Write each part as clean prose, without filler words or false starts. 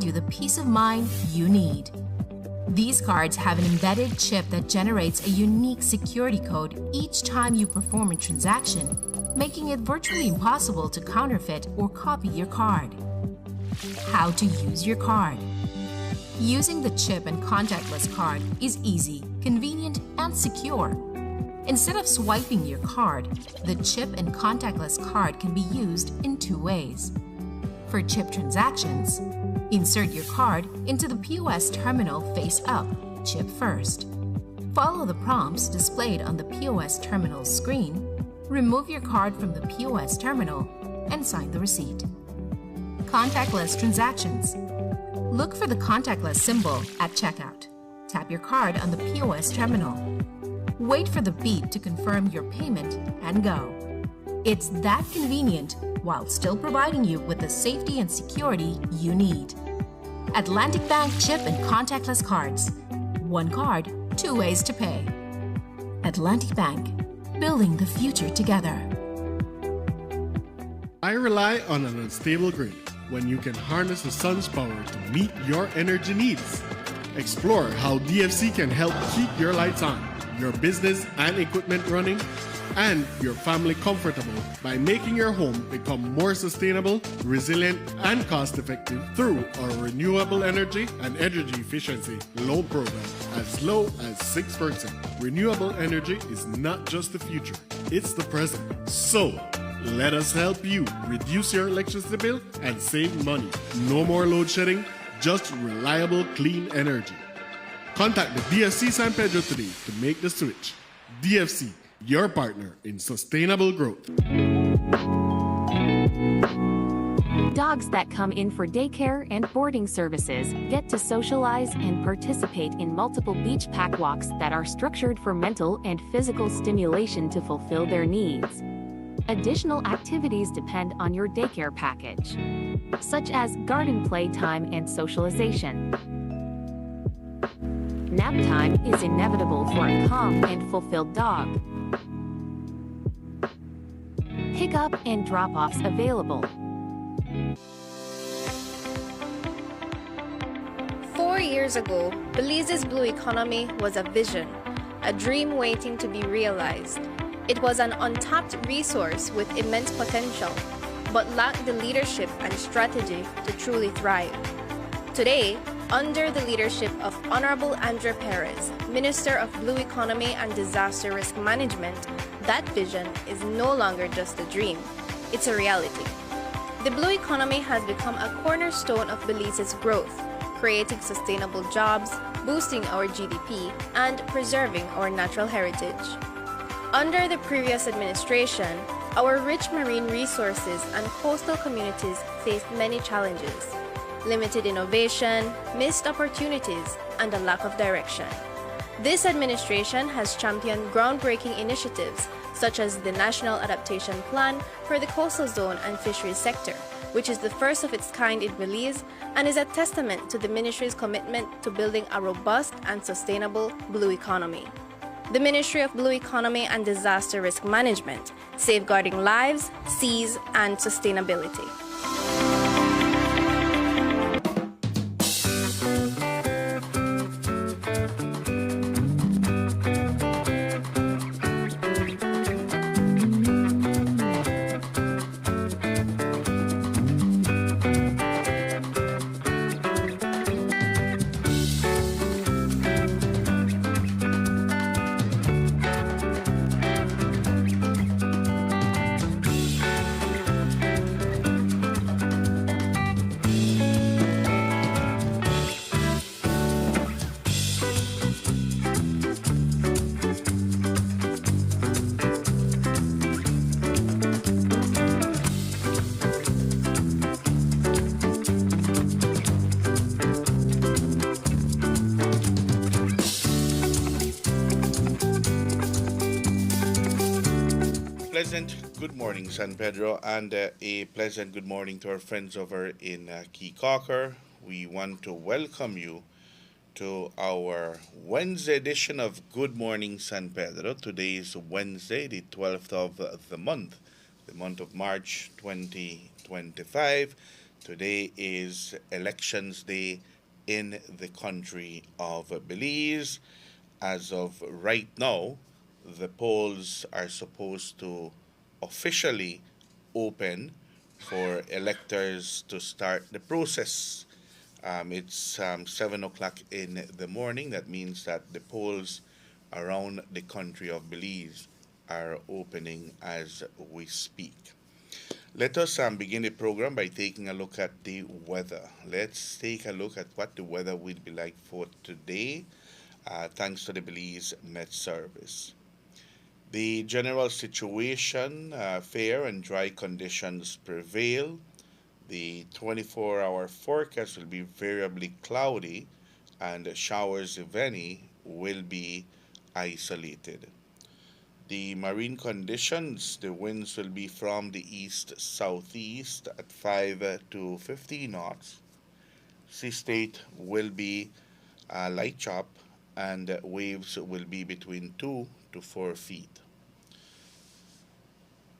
you the peace of mind you need. These cards have an embedded chip that generates a unique security code each time you perform a transaction, making it virtually impossible to counterfeit or copy your card. How to use your card. Using the chip and contactless card is easy, convenient, and secure. Instead of swiping your card, the chip and contactless card can be used in two ways. For chip transactions, insert your card into the POS terminal face up, chip first. Follow the prompts displayed on the POS terminal screen, remove your card from the POS terminal, and sign the receipt. Contactless transactions. Look for the contactless symbol at checkout. Tap your card on the POS terminal. Wait for the beep to confirm your payment and go. It's that convenient while still providing you with the safety and security you need. Atlantic Bank chip and contactless cards. One card, two ways to pay. Atlantic Bank, building the future together. I rely on an unstable grid when you can harness the sun's power to meet your energy needs. Explore how DFC can help keep your lights on, your business and equipment running, and your family comfortable by making your home become more sustainable, resilient, and cost-effective through our renewable energy and energy efficiency loan program as low as 6%. Renewable energy is not just the future, it's the present. So, let us help you reduce your electricity bill and save money. No more load shedding, just reliable, clean energy. Contact the DFC San Pedro today to make the switch. DFC, your partner in sustainable growth. Dogs that come in for daycare and boarding services get to socialize and participate in multiple beach pack walks that are structured for mental and physical stimulation to fulfill their needs. Additional activities depend on your daycare package, such as garden play time and socialization. Nap time is inevitable for a calm and fulfilled dog. Pick-up and drop-offs available. 4 years ago, Belize's blue economy was a vision, a dream waiting to be realized. It was an untapped resource with immense potential, but lacked the leadership and strategy to truly thrive. Today, under the leadership of Honorable Andrea Perez, Minister of Blue Economy and Disaster Risk Management, that vision is no longer just a dream, it's a reality. The blue economy has become a cornerstone of Belize's growth, creating sustainable jobs, boosting our GDP, and preserving our natural heritage. Under the previous administration, our rich marine resources and coastal communities faced many challenges: limited innovation, missed opportunities, and a lack of direction. This administration has championed groundbreaking initiatives such as the National Adaptation Plan for the Coastal Zone and Fisheries sector, which is the first of its kind in Belize and is a testament to the ministry's commitment to building a robust and sustainable blue economy. The Ministry of Blue Economy and Disaster Risk Management, safeguarding lives, seas, and sustainability. Pleasant good morning, San Pedro, and a pleasant good morning to our friends over in Key Caulker. We want to welcome you to our Wednesday edition of Good Morning San Pedro. Today is Wednesday, the 12th of the month of March 2025. Today is Elections Day in the country of Belize. As of right now, the polls are supposed to officially open for electors to start the process. It's 7 o'clock in the morning. That means that the polls around the country of Belize are opening as we speak. Let us begin the program by taking a look at the weather. Let's take a look at what the weather will be like for today, thanks to the Belize Met Service. The general situation, fair and dry conditions prevail. The 24-hour forecast will be variably cloudy, and showers, if any, will be isolated. The marine conditions, the winds will be from the east southeast at 5 to 15 knots. Sea state will be light chop, and waves will be between 2 to 4 feet.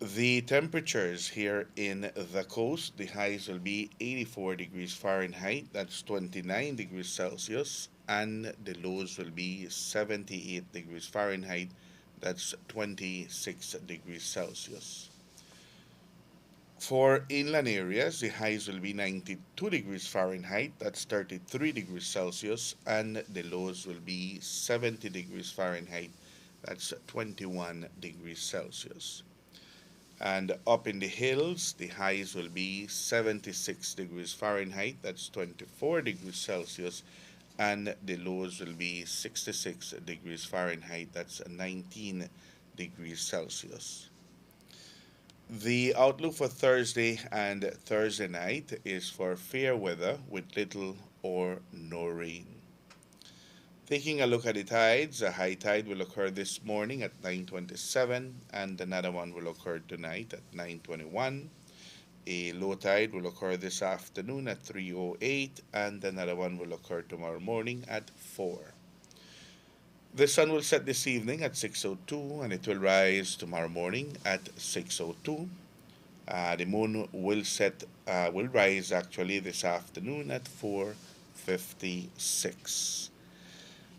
The temperatures here in the coast, the highs will be 84 degrees Fahrenheit, that's 29 degrees Celsius, and the lows will be 78 degrees Fahrenheit, that's 26 degrees Celsius. For inland areas, the highs will be 92 degrees Fahrenheit, that's 33 degrees Celsius, and the lows will be 70 degrees Fahrenheit, that's 21 degrees Celsius. And up in the hills, the highs will be 76 degrees Fahrenheit, that's 24 degrees Celsius, and the lows will be 66 degrees Fahrenheit, that's 19 degrees Celsius. The outlook for Thursday and Thursday night is for fair weather with little or no rain. Taking a look at the tides, a high tide will occur this morning at 9:27, and another one will occur tonight at 9:21. A low tide will occur this afternoon at 3:08, and another one will occur tomorrow morning at 4. The sun will set this evening at 6:02, and it will rise tomorrow morning at 6:02. The moon will rise actually this afternoon at 4:56.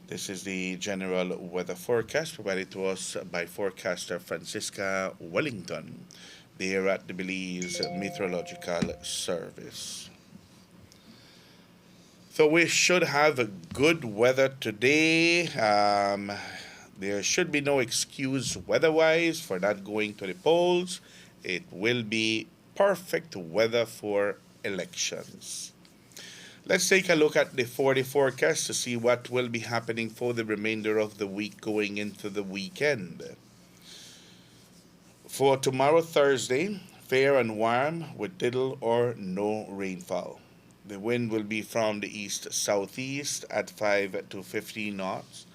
This is the general weather forecast provided to us by forecaster Francisca Wellington, there at the Belize Meteorological Service. So we should have good weather today. There should be no excuse weather-wise for not going to the polls. It will be perfect weather for elections. Let's take a look at the 4-day forecast to see what will be happening for the remainder of the week going into the weekend. For tomorrow, Thursday, fair and warm with little or no rainfall. The wind will be from the east-southeast at 5 to 15 knots.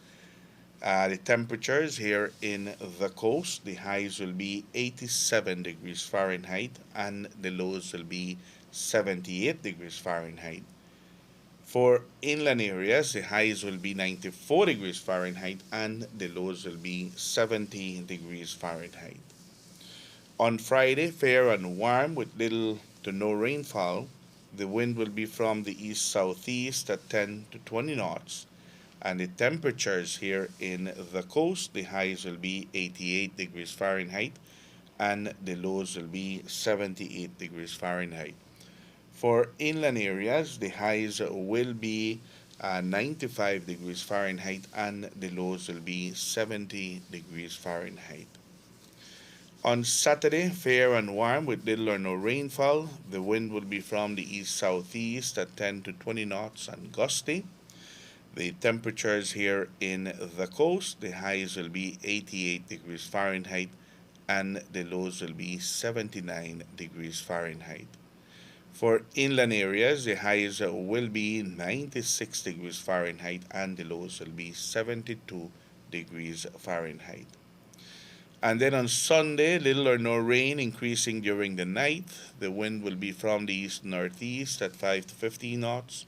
The temperatures here in the coast, the highs will be 87 degrees Fahrenheit and the lows will be 78 degrees Fahrenheit. For inland areas, the highs will be 94 degrees Fahrenheit and the lows will be 70 degrees Fahrenheit. On Friday, fair and warm with little to no rainfall. The wind will be from the east-southeast at 10 to 20 knots. And the temperatures here in the coast, the highs will be 88 degrees Fahrenheit and the lows will be 78 degrees Fahrenheit. For inland areas, the highs will be 95 degrees Fahrenheit and the lows will be 70 degrees Fahrenheit. On Saturday, fair and warm with little or no rainfall. The wind will be from the east-southeast at 10 to 20 knots and gusty. The temperatures here in the coast, the highs will be 88 degrees Fahrenheit and the lows will be 79 degrees Fahrenheit. For inland areas, the highs will be 96 degrees Fahrenheit and the lows will be 72 degrees Fahrenheit. And then on Sunday, little or no rain, increasing during the night. The wind will be from the east-northeast at 5 to 15 knots.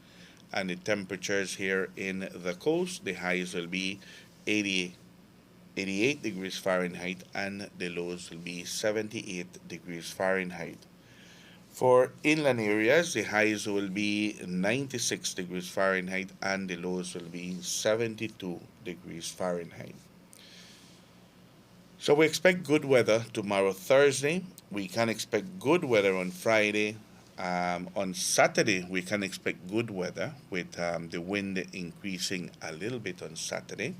And the temperatures here in the coast, the highs will be 88 degrees Fahrenheit and the lows will be 78 degrees Fahrenheit. For inland areas, the highs will be 96 degrees Fahrenheit and the lows will be 72 degrees Fahrenheit. So we expect good weather tomorrow, Thursday. We can expect good weather on Friday. On Saturday, we can expect good weather with the wind increasing a little bit on Saturday.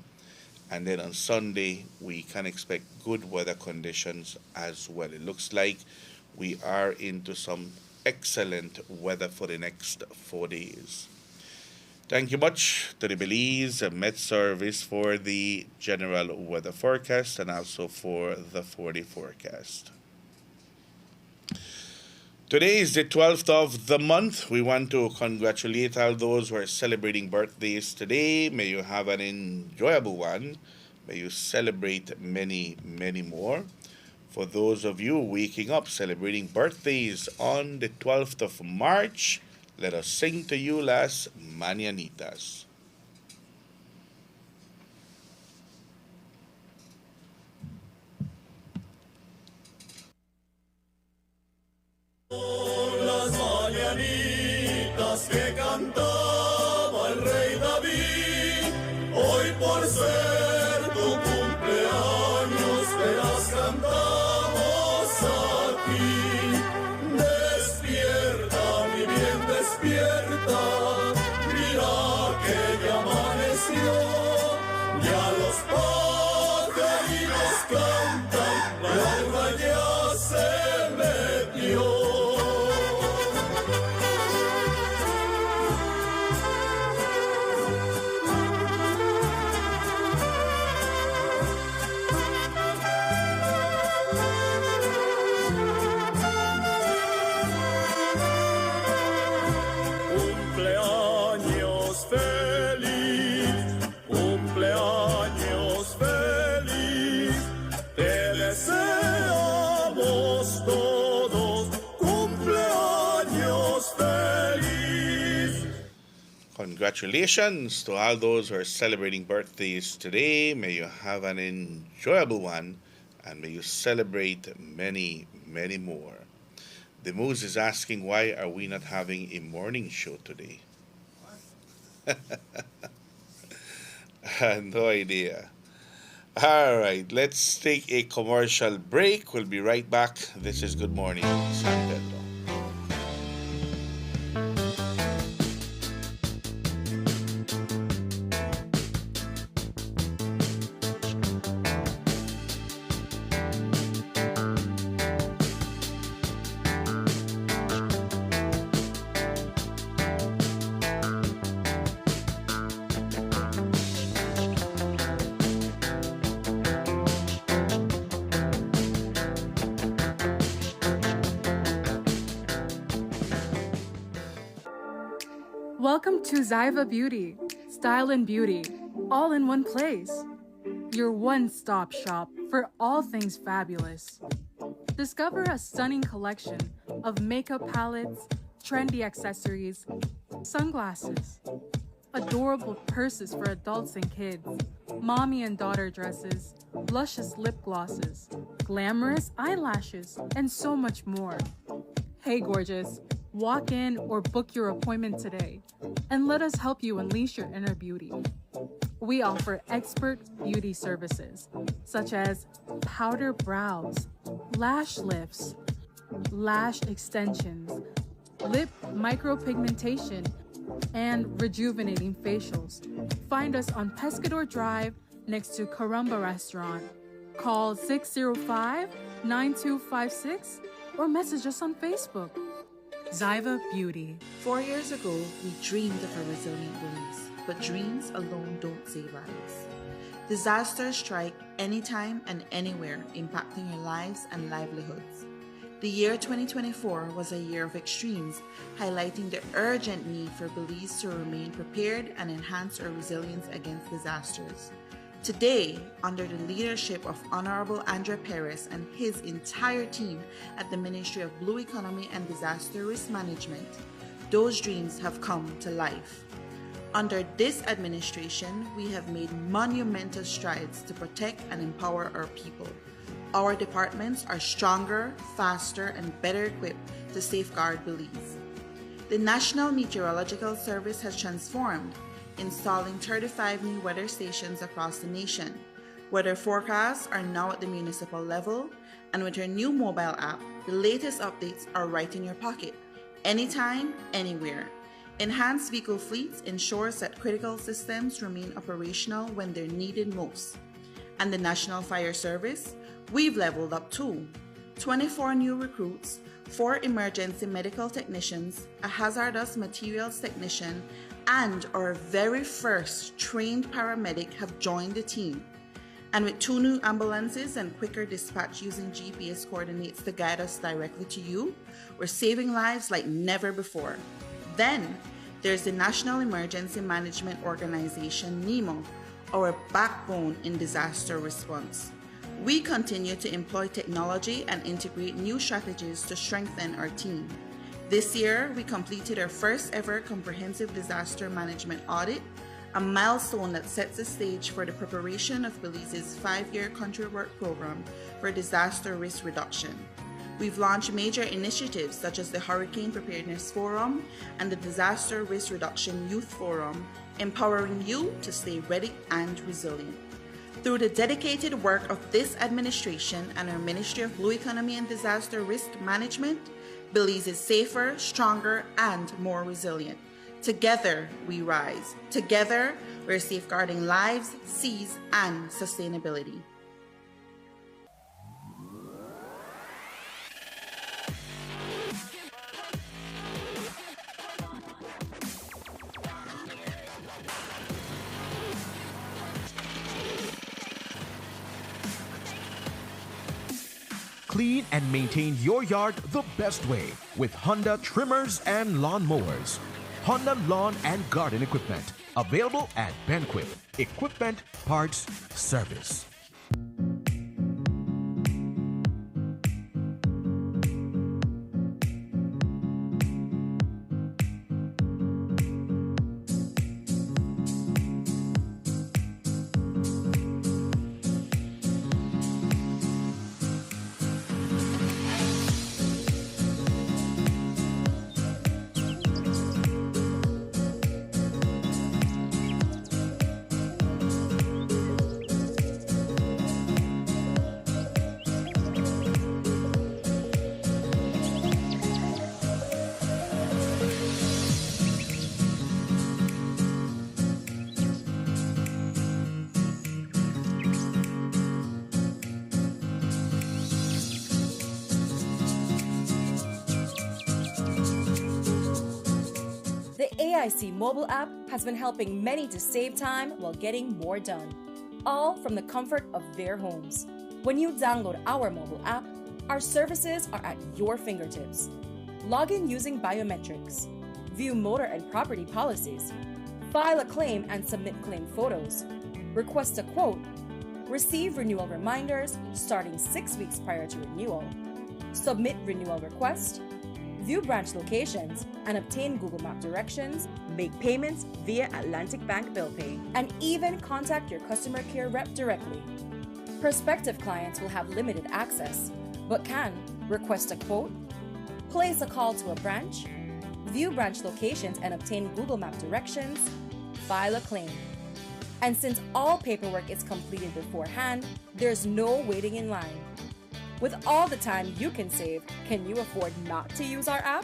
And then on Sunday, we can expect good weather conditions as well. It looks like we are into some excellent weather for the next 4 days. Thank you much to the Belize Met Service for the general weather forecast and also for the 4-day forecast. Today is the 12th of the month. We want to congratulate all those who are celebrating birthdays today. May you have an enjoyable one. May you celebrate many, many more. For those of you waking up celebrating birthdays on the 12th of March, let us sing to you Las Mañanitas. Las mañanitas que cantaba el rey David, hoy por ser tu cumpleaños te las cantamos a ti. Despierta, mi bien, despierta, mira que ya amaneció, ya los pajaritos cantan, la luna ya se metió. Congratulations to all those who are celebrating birthdays today. May you have an enjoyable one and may you celebrate many, many more. The Moose is asking, why are we not having a morning show today? No idea. All right, let's take a commercial break. We'll be right back. This is Good Morning San Pedro. Welcome to Zyva Beauty, style and beauty, all in one place. Your one-stop shop for all things fabulous. Discover a stunning collection of makeup palettes, trendy accessories, sunglasses, adorable purses for adults and kids, mommy and daughter dresses, luscious lip glosses, glamorous eyelashes, and so much more. Hey gorgeous, walk in or book your appointment today and let us help you unleash your inner beauty. We offer expert beauty services such as powder brows, lash lifts, lash extensions, lip micropigmentation, and rejuvenating facials. Find us on Pescador Drive next to Caramba Restaurant. Call 605-9256 or message us on Facebook. Zyva Beauty. 4 years ago, we dreamed of a resilient Belize, but dreams alone don't save lives. Disasters strike anytime and anywhere, impacting your lives and livelihoods. The year 2024 was a year of extremes, highlighting the urgent need for Belize to remain prepared and enhance our resilience against disasters. Today, under the leadership of Honorable Andre Perez and his entire team at the Ministry of Blue Economy and Disaster Risk Management, those dreams have come to life. Under this administration, we have made monumental strides to protect and empower our people. Our departments are stronger, faster, and better equipped to safeguard Belize. The National Meteorological Service has transformed, installing 35 new weather stations across the nation. Weather forecasts are now at the municipal level, and with our new mobile app, the latest updates are right in your pocket, anytime, anywhere. Enhanced vehicle fleets ensures that critical systems remain operational when they're needed most. And the National Fire Service, we've leveled up too. 24 new recruits, 4 emergency medical technicians, a hazardous materials technician, and our very first trained paramedic have joined the team. And with 2 new ambulances and quicker dispatch using GPS coordinates to guide us directly to you, we're saving lives like never before. Then, there's the National Emergency Management Organization, NEMO, our backbone in disaster response. We continue to employ technology and integrate new strategies to strengthen our team. This year, we completed our first ever comprehensive disaster management audit, a milestone that sets the stage for the preparation of Belize's 5-year country work program for disaster risk reduction. We've launched major initiatives such as the Hurricane Preparedness Forum and the Disaster Risk Reduction Youth Forum, empowering you to stay ready and resilient. Through the dedicated work of this administration and our Ministry of Blue Economy and Disaster Risk Management, Belize is safer, stronger, and more resilient. Together, we rise. Together, we're safeguarding lives, seas, and sustainability. Clean and maintain your yard the best way with Honda trimmers and lawn mowers. Honda Lawn and Garden Equipment. Available at Benquip. Equipment, parts, service. The AIC mobile app has been helping many to save time while getting more done, all from the comfort of their homes. When you download our mobile app, our services are at your fingertips. Log in using biometrics, view motor and property policies, file a claim and submit claim photos, request a quote, receive renewal reminders starting 6 weeks prior to renewal, submit renewal request, view branch locations, and obtain Google Map directions, make payments via Atlantic Bank Bill Pay, and even contact your customer care rep directly. Prospective clients will have limited access, but can request a quote, place a call to a branch, view branch locations and obtain Google Map directions, file a claim. And since all paperwork is completed beforehand, there's no waiting in line. With all the time you can save, can you afford not to use our app?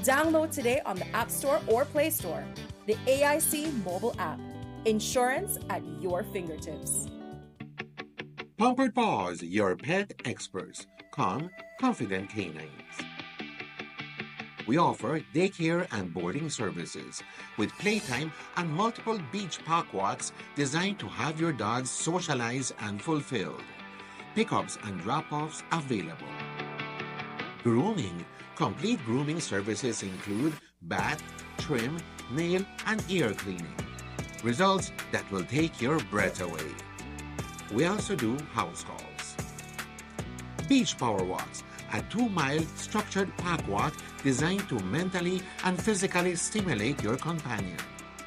Download today on the App Store or Play Store. The AIC mobile app. Insurance at your fingertips. Pampered Paws, your pet experts. Calm, confident canines. We offer daycare and boarding services with playtime and multiple beach park walks designed to have your dogs socialize and fulfilled. Pickups and drop-offs available. Grooming. Complete grooming services include bath, trim, nail, and ear cleaning. Results that will take your breath away. We also do house calls. Beach Power Walks, a 2-mile structured park walk designed to mentally and physically stimulate your companion.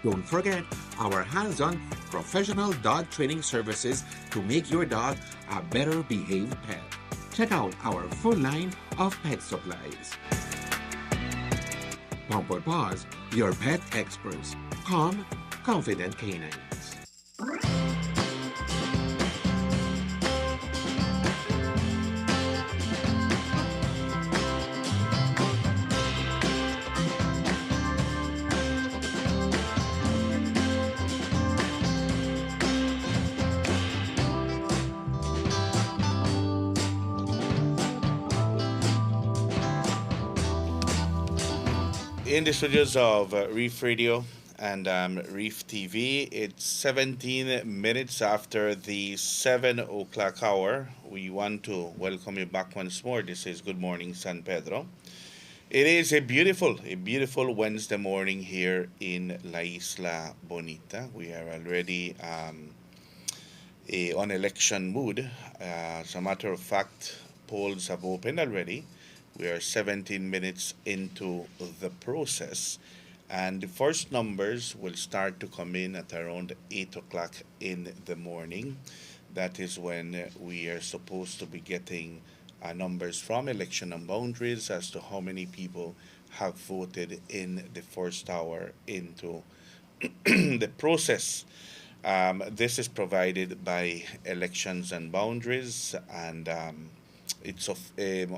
Don't forget our hands-on professional dog training services to make your dog a better behaved pet. Check out our full line of pet supplies. Pampered Paws, your pet experts. Calm, confident canines. In the studios of Reef Radio and Reef TV, it's 17 minutes after the 7 o'clock hour. We want to welcome you back once more. This is Good Morning San Pedro. It is a beautiful Wednesday morning here in La Isla Bonita. We are already on election mood. As a matter of fact, polls have opened already. We are 17 minutes into the process, and the first numbers will start to come in at around 8 o'clock in the morning. That is when we are supposed to be getting numbers from election and boundaries as to how many people have voted in the first hour into the process. This is provided by Elections and Boundaries, and it's of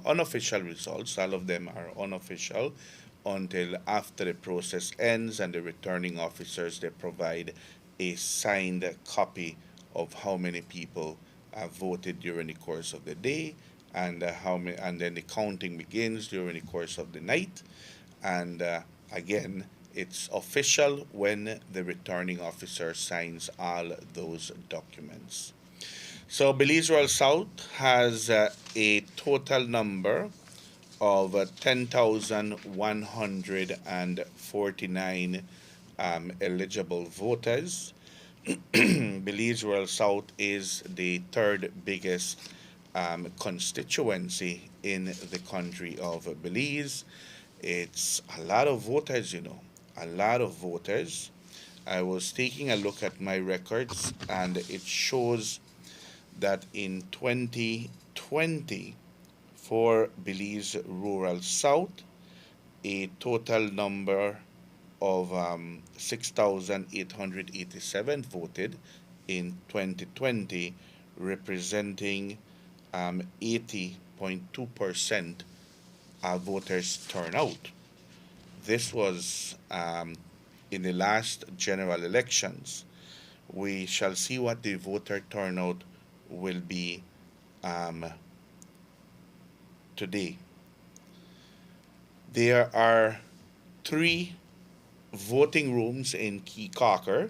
unofficial results. All of them are unofficial until after the process ends, and the returning officers they provide a signed copy of how many people voted during the course of the day, and how many, and then the counting begins during the course of the night, and again. It's official when the returning officer signs all those documents. So Belize Royal South has a total number of 10,149 eligible voters. Belize Royal South is the third biggest constituency in the country of Belize. It's a lot of voters, a lot of voters. I was taking a look at my records, and it shows that in 2020, for Belize Rural South, a total number of 6,887 voted in 2020, representing 80.2% voters turnout. This was in the last general elections. We shall see what the voter turnout will be today. There are 3 voting rooms in Keycocker.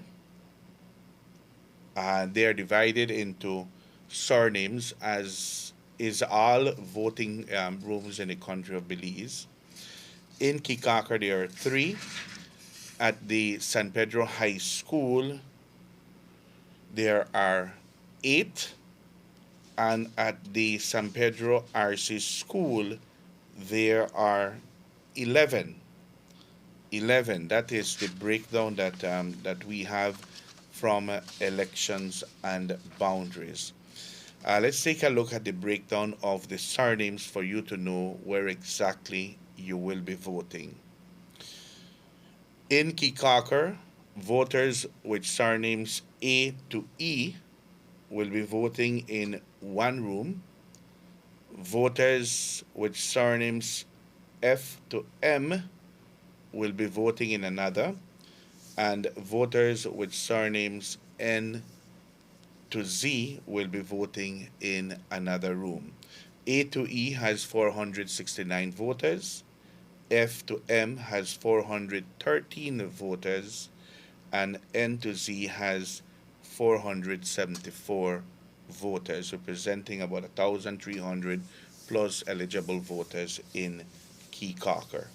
They are divided into surnames, as is all voting rooms in the country of Belize. In Keycocker, there are 3. At the San Pedro High School, there are 8. And at the San Pedro RC School, there are 11. 11. That is the breakdown that we have from Elections and Boundaries. Let's take a look at the breakdown of the surnames for you to know where exactly you will be voting. In Keycocker, voters with surnames A to E will be voting in one room. Voters with surnames F to M will be voting in another, and voters with surnames N to Z will be voting in another room. A to E has 469 voters. F to M has 413 voters, and N to Z has 474 voters, representing about 1,300 plus eligible voters in Keycocker.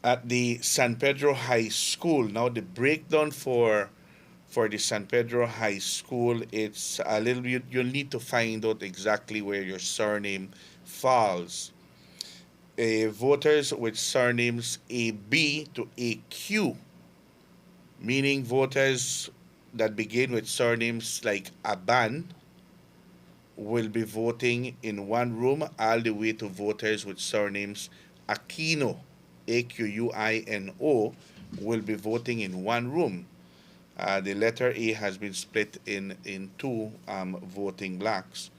At the San Pedro High School, now the breakdown for the San Pedro High School, it's a little bit, you'll need to find out exactly where your surname falls. Voters with surnames AB to AQ, meaning voters that begin with surnames like Aban, will be voting in one room, all the way to voters with surnames Aquino AQUINO, will be voting in one room. The letter A has been split in two voting blocks.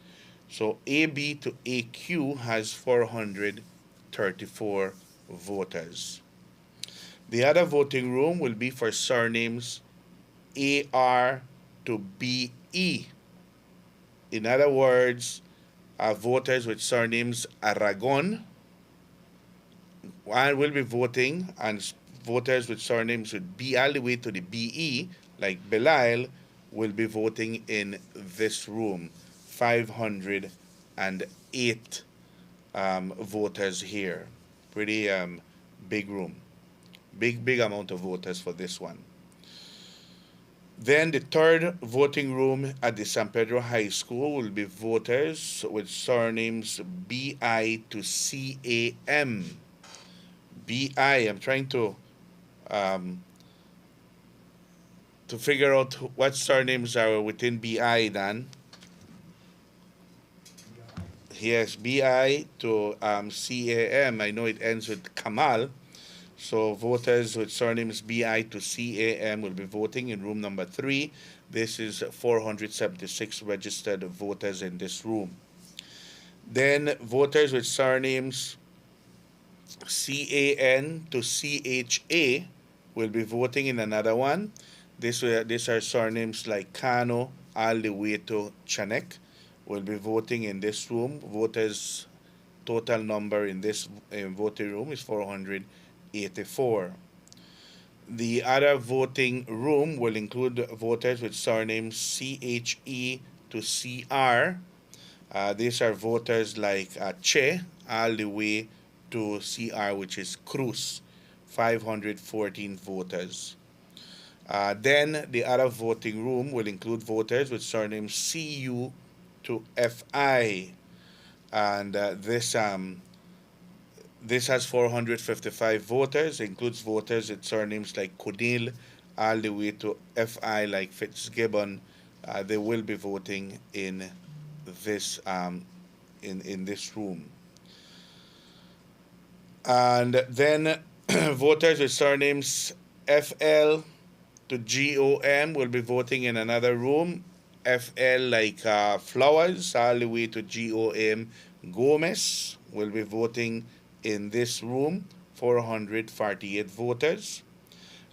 So AB to AQ has 434 voters. The other voting room will be for surnames AR to BE. In other words, voters with surnames Aragon will be voting, and voters with surnames with B all the way to the BE, like Belial, will be voting in this room. 508 voters here. Pretty big room. Big amount of voters for this one. Then the third voting room at the San Pedro High School will be voters with surnames BI to CAM. BI, I'm trying to figure out what surnames are within BI, Dan. Yes, BI to CAM. I know it ends with Kamal. So voters with surnames BI to CAM will be voting in room number 3. This is 476 registered voters in this room. Then voters with surnames CAN to CHA will be voting in another one. These are surnames like Kano all the way to Chanek will be voting in this room. Voters total number in this voting room is 484. The other voting room will include voters with surnames CHE to CR. These are voters like Che all the way to CR, which is Cruz, 514 voters. Then the other voting room will include voters with surnames CU to FI, and this has 455 voters. Includes voters with surnames like Codil all the way to FI, like Fitzgibbon. They will be voting in this in this room. And then voters with surnames FL to GOM will be voting in another room. FL like Flowers all the way to GOM Gomez will be voting in this room, 448 voters.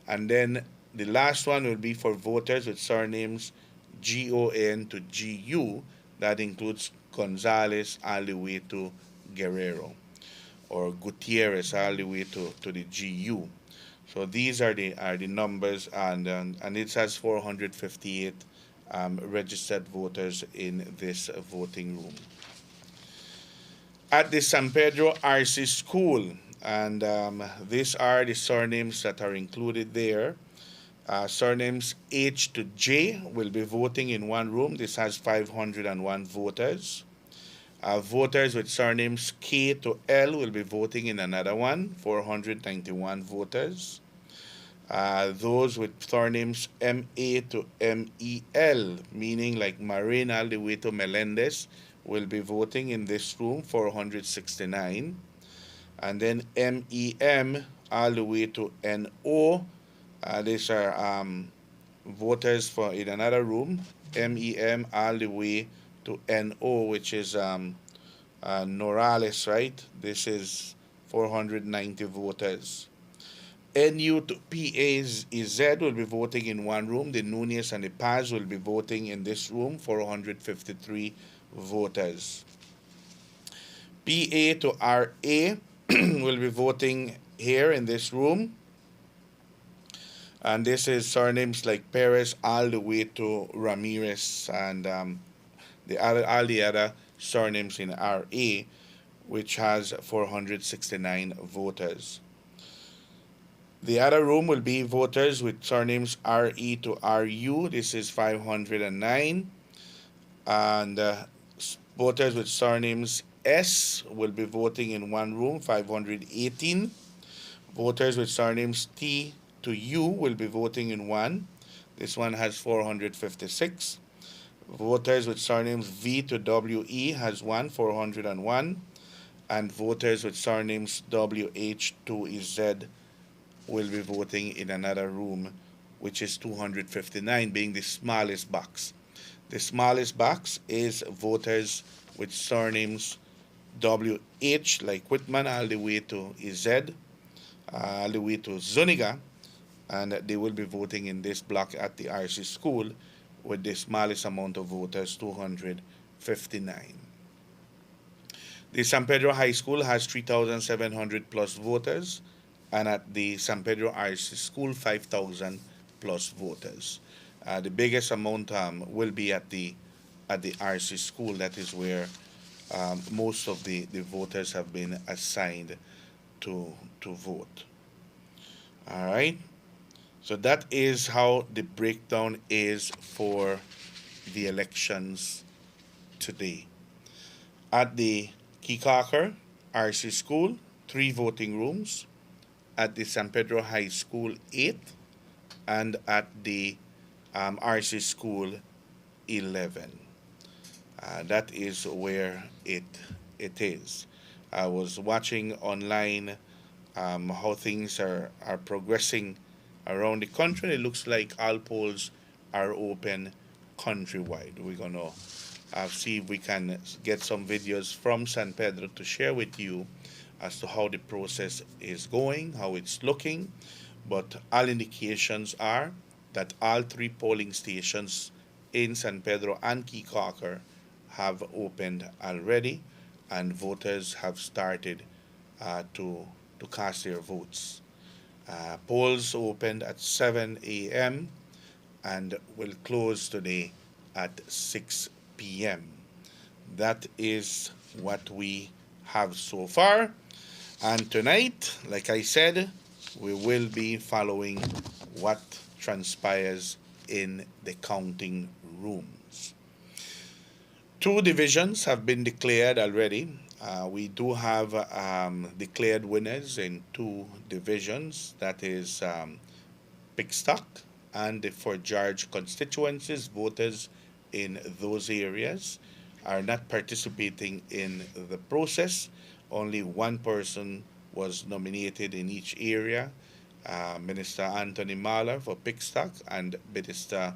And then the last one will be for voters with surnames GON to GU. That includes Gonzalez all the way to Guerrero, or Gutierrez all the way to the GU. So these are the numbers, and it has 458 registered voters in this voting room. At the San Pedro RC School, and these are the surnames that are included there. Surnames H to J will be voting in one room. This has 501 voters. Voters with surnames K to L will be voting in another one, 491 voters. Those with surnames MA to MEL, meaning like Marin all the way to Melendez, will be voting in this room, 469. And then MEM all the way to NO. These are voters for in another room, MEM all the way to NO, which is Norales, right? This is 490 voters. NU to PAZ will be voting in one room. The Nunez and the Paz will be voting in this room, 453 voters. PA to RA will be voting here in this room. And this is surnames like Perez all the way to Ramirez, and all the other surnames in RA, which has 469 voters. The other room will be voters with surnames RE to RU. This is 509. And voters with surnames S will be voting in one room, 518. Voters with surnames T to U will be voting in one. This one has 456. Voters with surnames V to WE has 401. and voters with surnames WH2EZ will be voting in another room, which is 259, being the smallest box. The smallest box is voters with surnames WH, like Whitman, all the way to EZ, all the way to Zuniga, and they will be voting in this block at the RC school with the smallest amount of voters, 259. The San Pedro High School has 3,700 plus voters, and at the San Pedro RC School, 5,000 plus voters. The biggest amount will be at the RC School. That is where most of the voters have been assigned to vote. All right. So that is how the breakdown is for the elections today. At the Kikaker RC School, 3 voting rooms. At the San Pedro High School, 8. And at the RC School, 11. That is where it is. I was watching online how things are progressing around the country. It looks like all polls are open countrywide. We're going to see if we can get some videos from San Pedro to share with you as to how the process is going, how it's looking. But all indications are that all 3 polling stations in San Pedro and Kikaker have opened already, and voters have started to cast their votes. Polls opened at 7 a.m. and will close today at 6 p.m. That is what we have so far. And tonight, like I said, we will be following what transpires in the counting rooms. 2 divisions have been declared already. We do have declared winners in 2 divisions. That is Pickstock and the Fort George constituencies. Voters in those areas are not participating in the process. Only 1 person was nominated in each area, Minister Anthony Mahler for Pickstock and Minister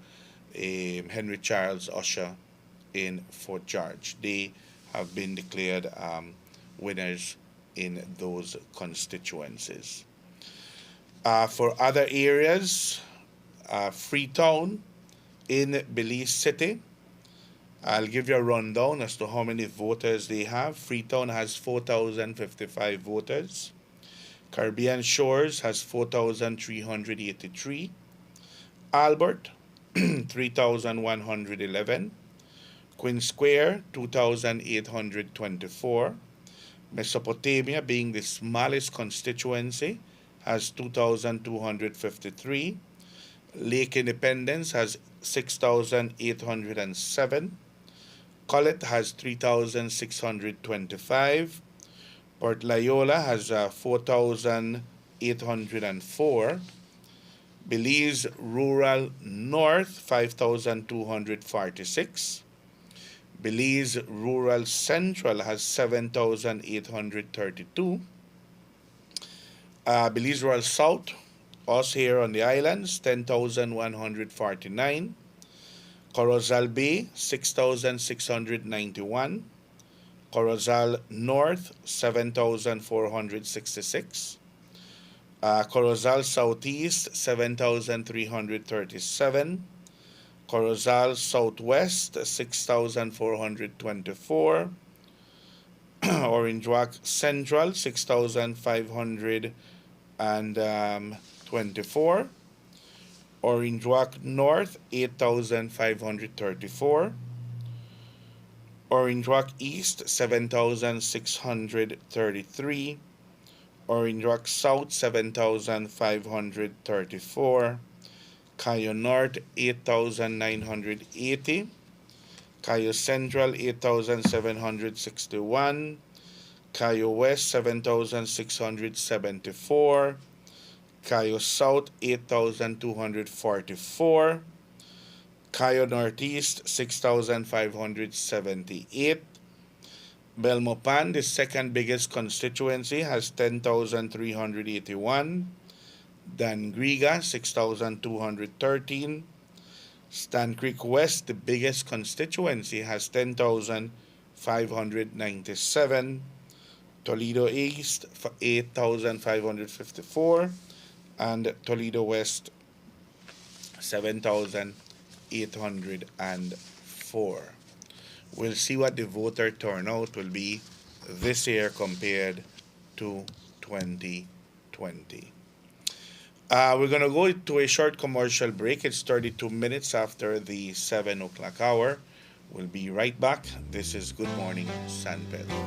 Henry Charles Usher in Fort George. They have been declared winners in those constituencies. For other areas, Freetown in Belize City, I'll give you a rundown as to how many voters they have. Freetown has 4,055 voters. Caribbean Shores has 4,383. Albert, 3,111. Queen Square, 2,824. Mesopotamia, being the smallest constituency, has 2,253. Lake Independence has 6,807. Collet has 3,625. Port Layola has 4,804. Belize Rural North, 5,246. Belize Rural Central has 7,832. Belize Rural South, us here on the islands, 10,149. Corozal Bay, 6,691. Corozal North, 7,466. Corozal Southeast, 7,337. Corozal Southwest, 6,424. Orange Rock Central, 6,524. Orange Rock North, 8,534. Orange Rock East, 7,633. Orange Rock South, 7,534. Cayo North, 8,980. Cayo Central, 8,761. Cayo West, 7,674. Cayo South, 8,244. Cayo Northeast, 6,578. Belmopan, the second biggest constituency, has 10,381. Dangriga, 6,213. Stan Creek West, the biggest constituency, has 10,597. Toledo East, 8,554. And Toledo West, 7,804. We'll see what the voter turnout will be this year compared to 2020. We're going to go to a short commercial break. It's 32 minutes after the 7 o'clock hour. We'll be right back. This is Good Morning San Pedro.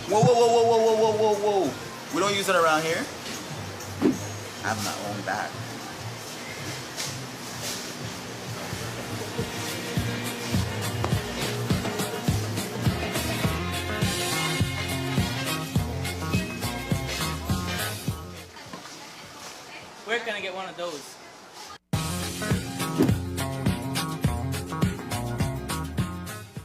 Whoa. We don't use it around here. I have my own bag. Where can I get one of those?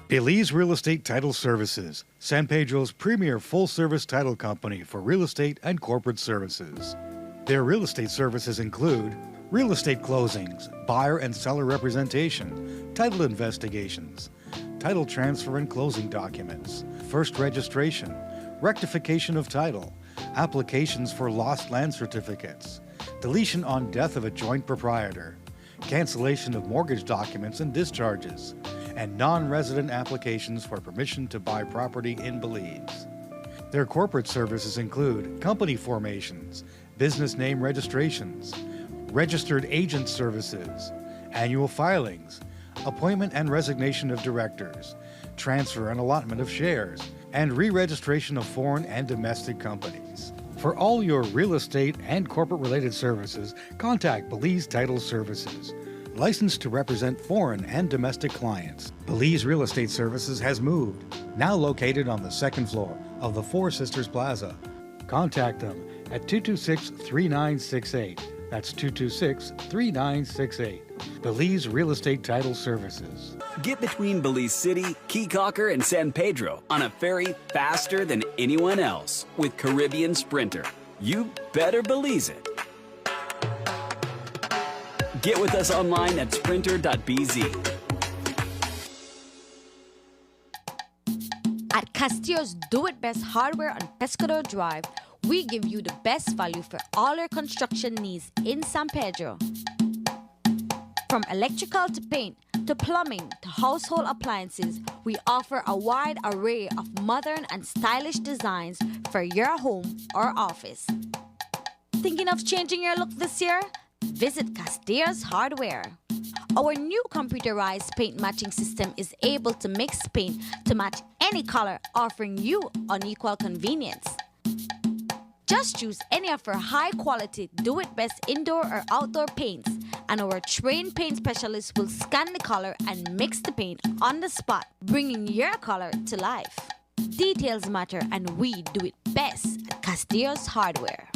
Belize Real Estate Title Services, San Pedro's premier full-service title company for real estate and corporate services. Their real estate services include real estate closings, buyer and seller representation, title investigations, title transfer and closing documents, first registration, rectification of title, applications for lost land certificates, deletion on death of a joint proprietor, cancellation of mortgage documents and discharges, and non-resident applications for permission to buy property in Belize. Their corporate services include company formations, business name registrations, registered agent services, annual filings, appointment and resignation of directors, transfer and allotment of shares, and re-registration of foreign and domestic companies. For all your real estate and corporate-related services, contact Belize Title Services. Licensed to represent foreign and domestic clients, Belize Real Estate Services has moved, now located on the second floor of the Four Sisters Plaza. Contact them at 226-3968. That's 226-3968. Belize Real Estate Title Services. Get between Belize City, Key Cocker, and San Pedro on a ferry faster than anyone else with Caribbean Sprinter. You better Belize it. Get with us online at sprinter.bz. At Castillo's Do It Best Hardware on Pescador Drive, we give you the best value for all your construction needs in San Pedro. From electrical to paint, to plumbing, to household appliances, we offer a wide array of modern and stylish designs for your home or office. Thinking of changing your look this year? Visit Castillo's Hardware. Our new computerized paint matching system is able to mix paint to match any color, offering you unequal convenience. Just choose any of our high-quality, do-it-best indoor or outdoor paints, and our trained paint specialists will scan the color and mix the paint on the spot, bringing your color to life. Details matter, and we do it best at Castillo's Hardware.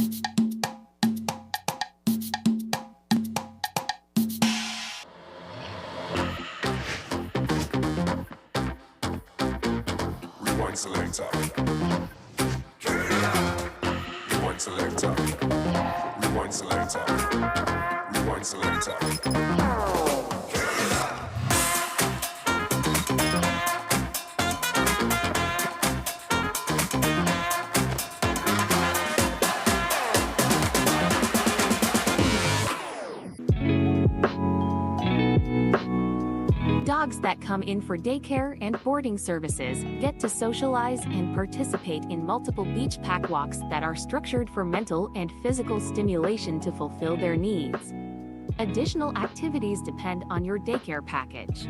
Selector. Rewind selector. Rewind selector. Rewind selector. Dogs that come in for daycare and boarding services get to socialize and participate in multiple beach pack walks that are structured for mental and physical stimulation to fulfill their needs. Additional activities depend on your daycare package,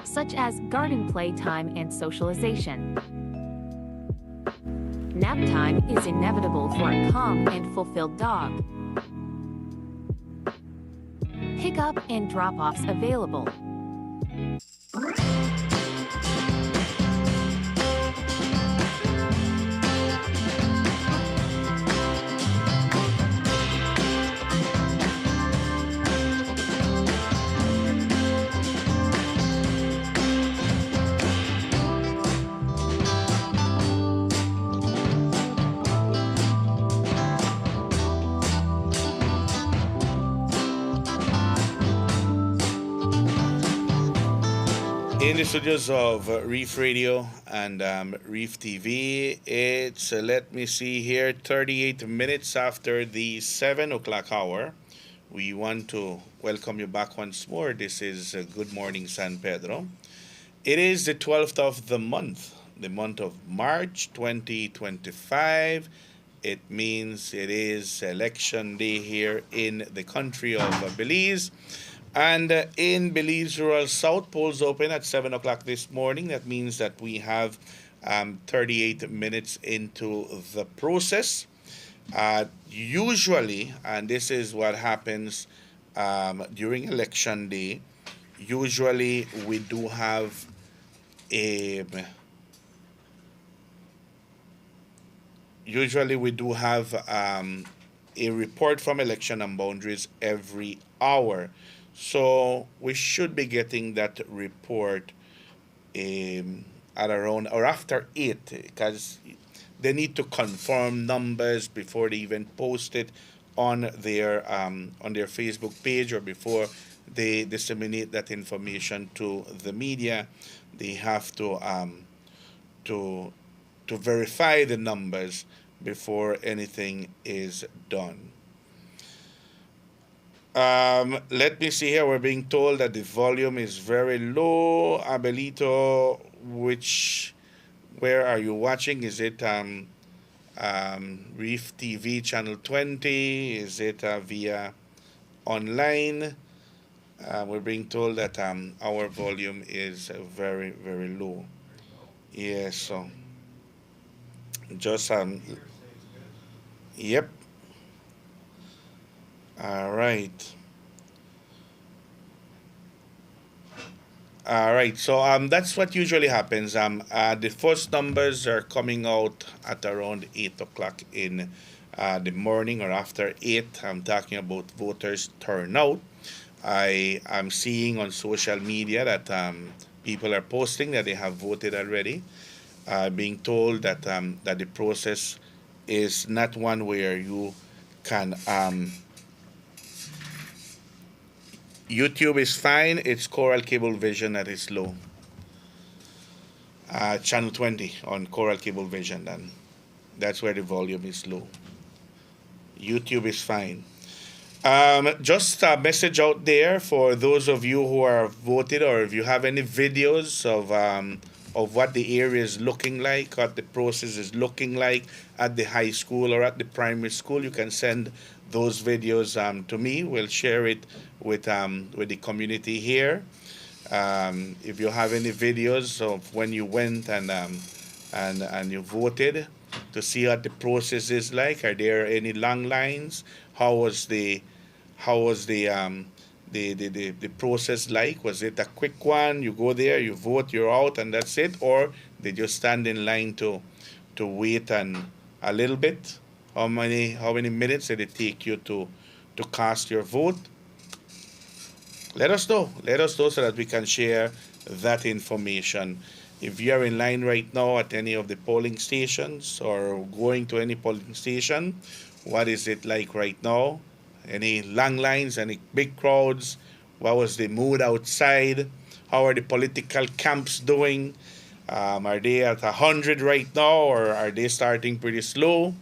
such as garden play time and socialization. Nap time is inevitable for a calm and fulfilled dog. Pickup and drop-offs available. In the studios of Reef Radio and Reef TV, it's, let me see here, 38 minutes after the 7 o'clock hour. We want to welcome you back once more. This is Good Morning San Pedro. It is the 12th of the month of March 2025. It means it is election day here in the country of Belize. And in Belize Rural South, polls open at 7 o'clock this morning. That means that we have 38 minutes into the process. Usually, and this is what happens during election day, usually we do have a report from Election and Boundaries every hour. So we should be getting that report at around or after 8, because they need to confirm numbers before they even post it on their Facebook page, or before they disseminate that information to the media. They have to verify the numbers before anything is done. Let me see here. We're being told that the volume is very low. Abelito, where are you watching? Is it Reef TV channel 20? Is it via online? We're being told that our volume is very, very low. Yeah, so just yep. All right. All right. So that's what usually happens. The first numbers are coming out at around 8 o'clock in the morning, or after 8. I'm talking about voters turnout. I am seeing on social media that people are posting that they have voted already. Being told that that the process is not one where you can. YouTube is fine. It's Coral Cable Vision that is low. Channel 20 on Coral Cable Vision, then. That's where the volume is low. YouTube is fine. Just a message out there for those of you who are voted, or if you have any videos of what the area is looking like, what the process is looking like at the high school or at the primary school, you can send those videos to me. We'll share it with the community here. If you have any videos of when you went and you voted, to see what the process is like. Are there any long lines? How was the process like? Was it a quick one? You go there, you vote, you're out, and that's it, or did you stand in line to wait and a little bit? How many minutes did it take you to cast your vote? Let us know. Let us know so that we can share that information. If you are in line right now at any of the polling stations, or going to any polling station, what is it like right now? Any long lines, any big crowds? What was the mood outside? How are the political camps doing? Are they at 100 right now, or are they starting pretty slow?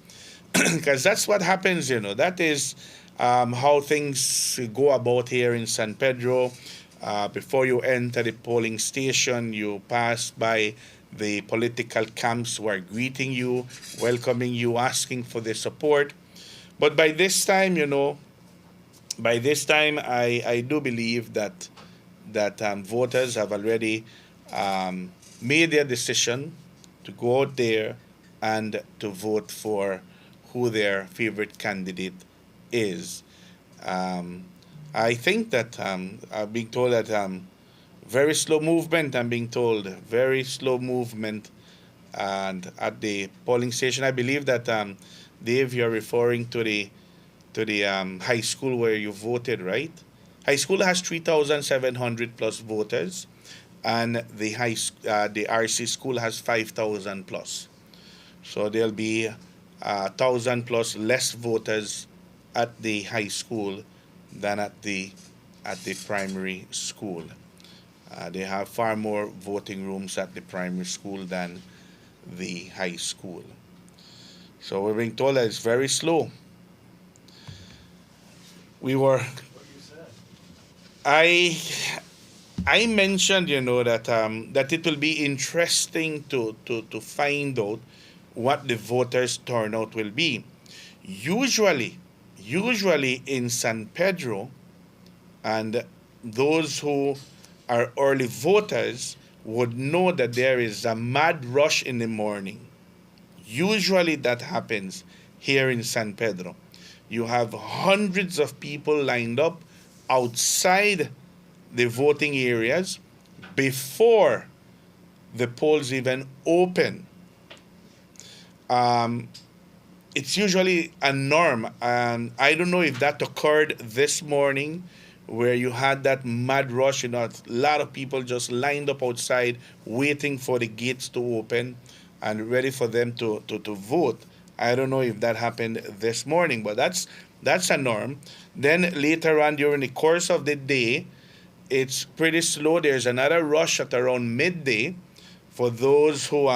Because that's what happens, That is how things go about here in San Pedro. Before you enter the polling station, you pass by the political camps who are greeting you, welcoming you, asking for their support. But by this time, I do believe that voters have already made their decision to go out there and to vote for who their favorite candidate is. I think that I'm being told that very slow movement. I'm being told very slow movement, and at the polling station, I believe that Dave, you're referring to the high school where you voted, right? High school has 3,700 plus voters, and the RC school has 5,000 plus. So there'll be 1,000 plus less voters at the high school than at the primary school. They have far more voting rooms at the primary school than the high school. So we're being told that it's very slow. I mentioned, that it will be interesting to find out what the voters' turnout will be. Usually in San Pedro, and those who are early voters would know that there is a mad rush in the morning. Usually that happens here in San Pedro. You have hundreds of people lined up outside the voting areas before the polls even open. It's usually a norm. I don't know if that occurred this morning, where you had that mad rush. A lot of people just lined up outside waiting for the gates to open and ready for them to vote. I don't know if that happened this morning, but that's a norm. Then later on during the course of the day, it's pretty slow. There's another rush at around midday for those who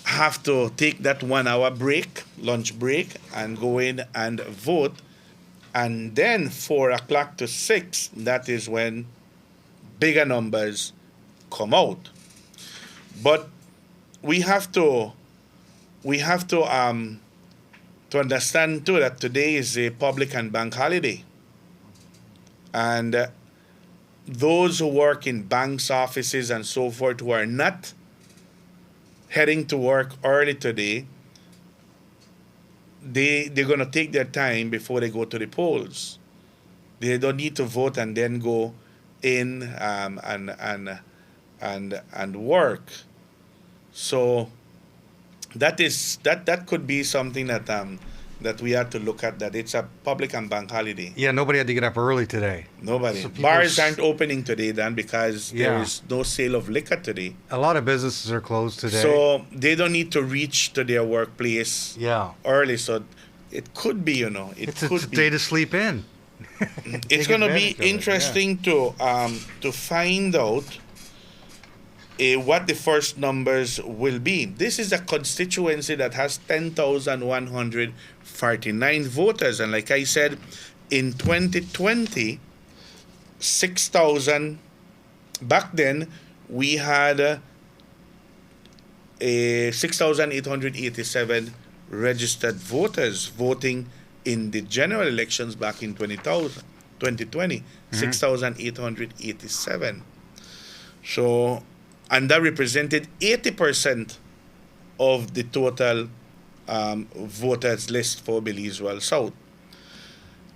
have to take that 1 hour break, lunch break, and go in and vote. And then 4 o'clock to 6, that is when bigger numbers come out. But we have to understand too that today is a public and bank holiday. And those who work in banks, offices, and so forth, who are not heading to work early today, they're going to take their time before they go to the polls. They don't need to vote and then go in and work. So that could be something that we have to look at, that it's a public and bank holiday. Yeah, nobody had to get up early today. Nobody. So bars aren't opening today then, because there is no sale of liquor today. A lot of businesses are closed today. So they don't need to reach to their workplace early. So it could be, it's a day to sleep in. It's going to be interesting to find out what the first numbers will be. This is a constituency that has 10,149 voters. And like I said, in 2020, 6,000, back then, we had 6,887 registered voters voting in the general elections back in 2020, 6,887. So, and that represented 80% of the total voters list for Belizeval South.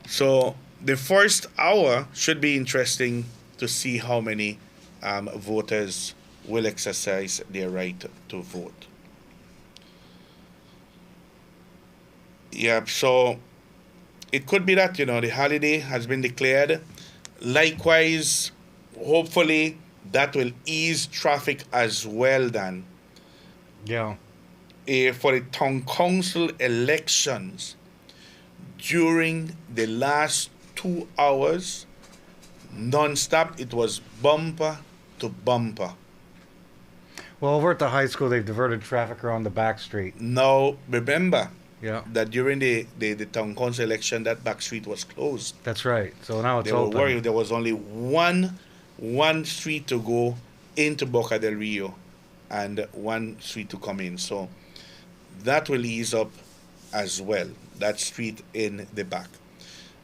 So the first hour should be interesting to see how many voters will exercise their right to vote. Yeah, so it could be that, the holiday has been declared. Likewise, hopefully, that will ease traffic as well then. Yeah. For the town council elections, during the last 2 hours, non-stop, it was bumper to bumper. Well, over at the high school, they've diverted traffic around the back street. Now, remember, Yeah. that during the town council election, that back street was closed. That's right. So now it's They were open. worried there was only one street to go into Boca del Rio and one street to come in. So that will ease up as well, that street in the back.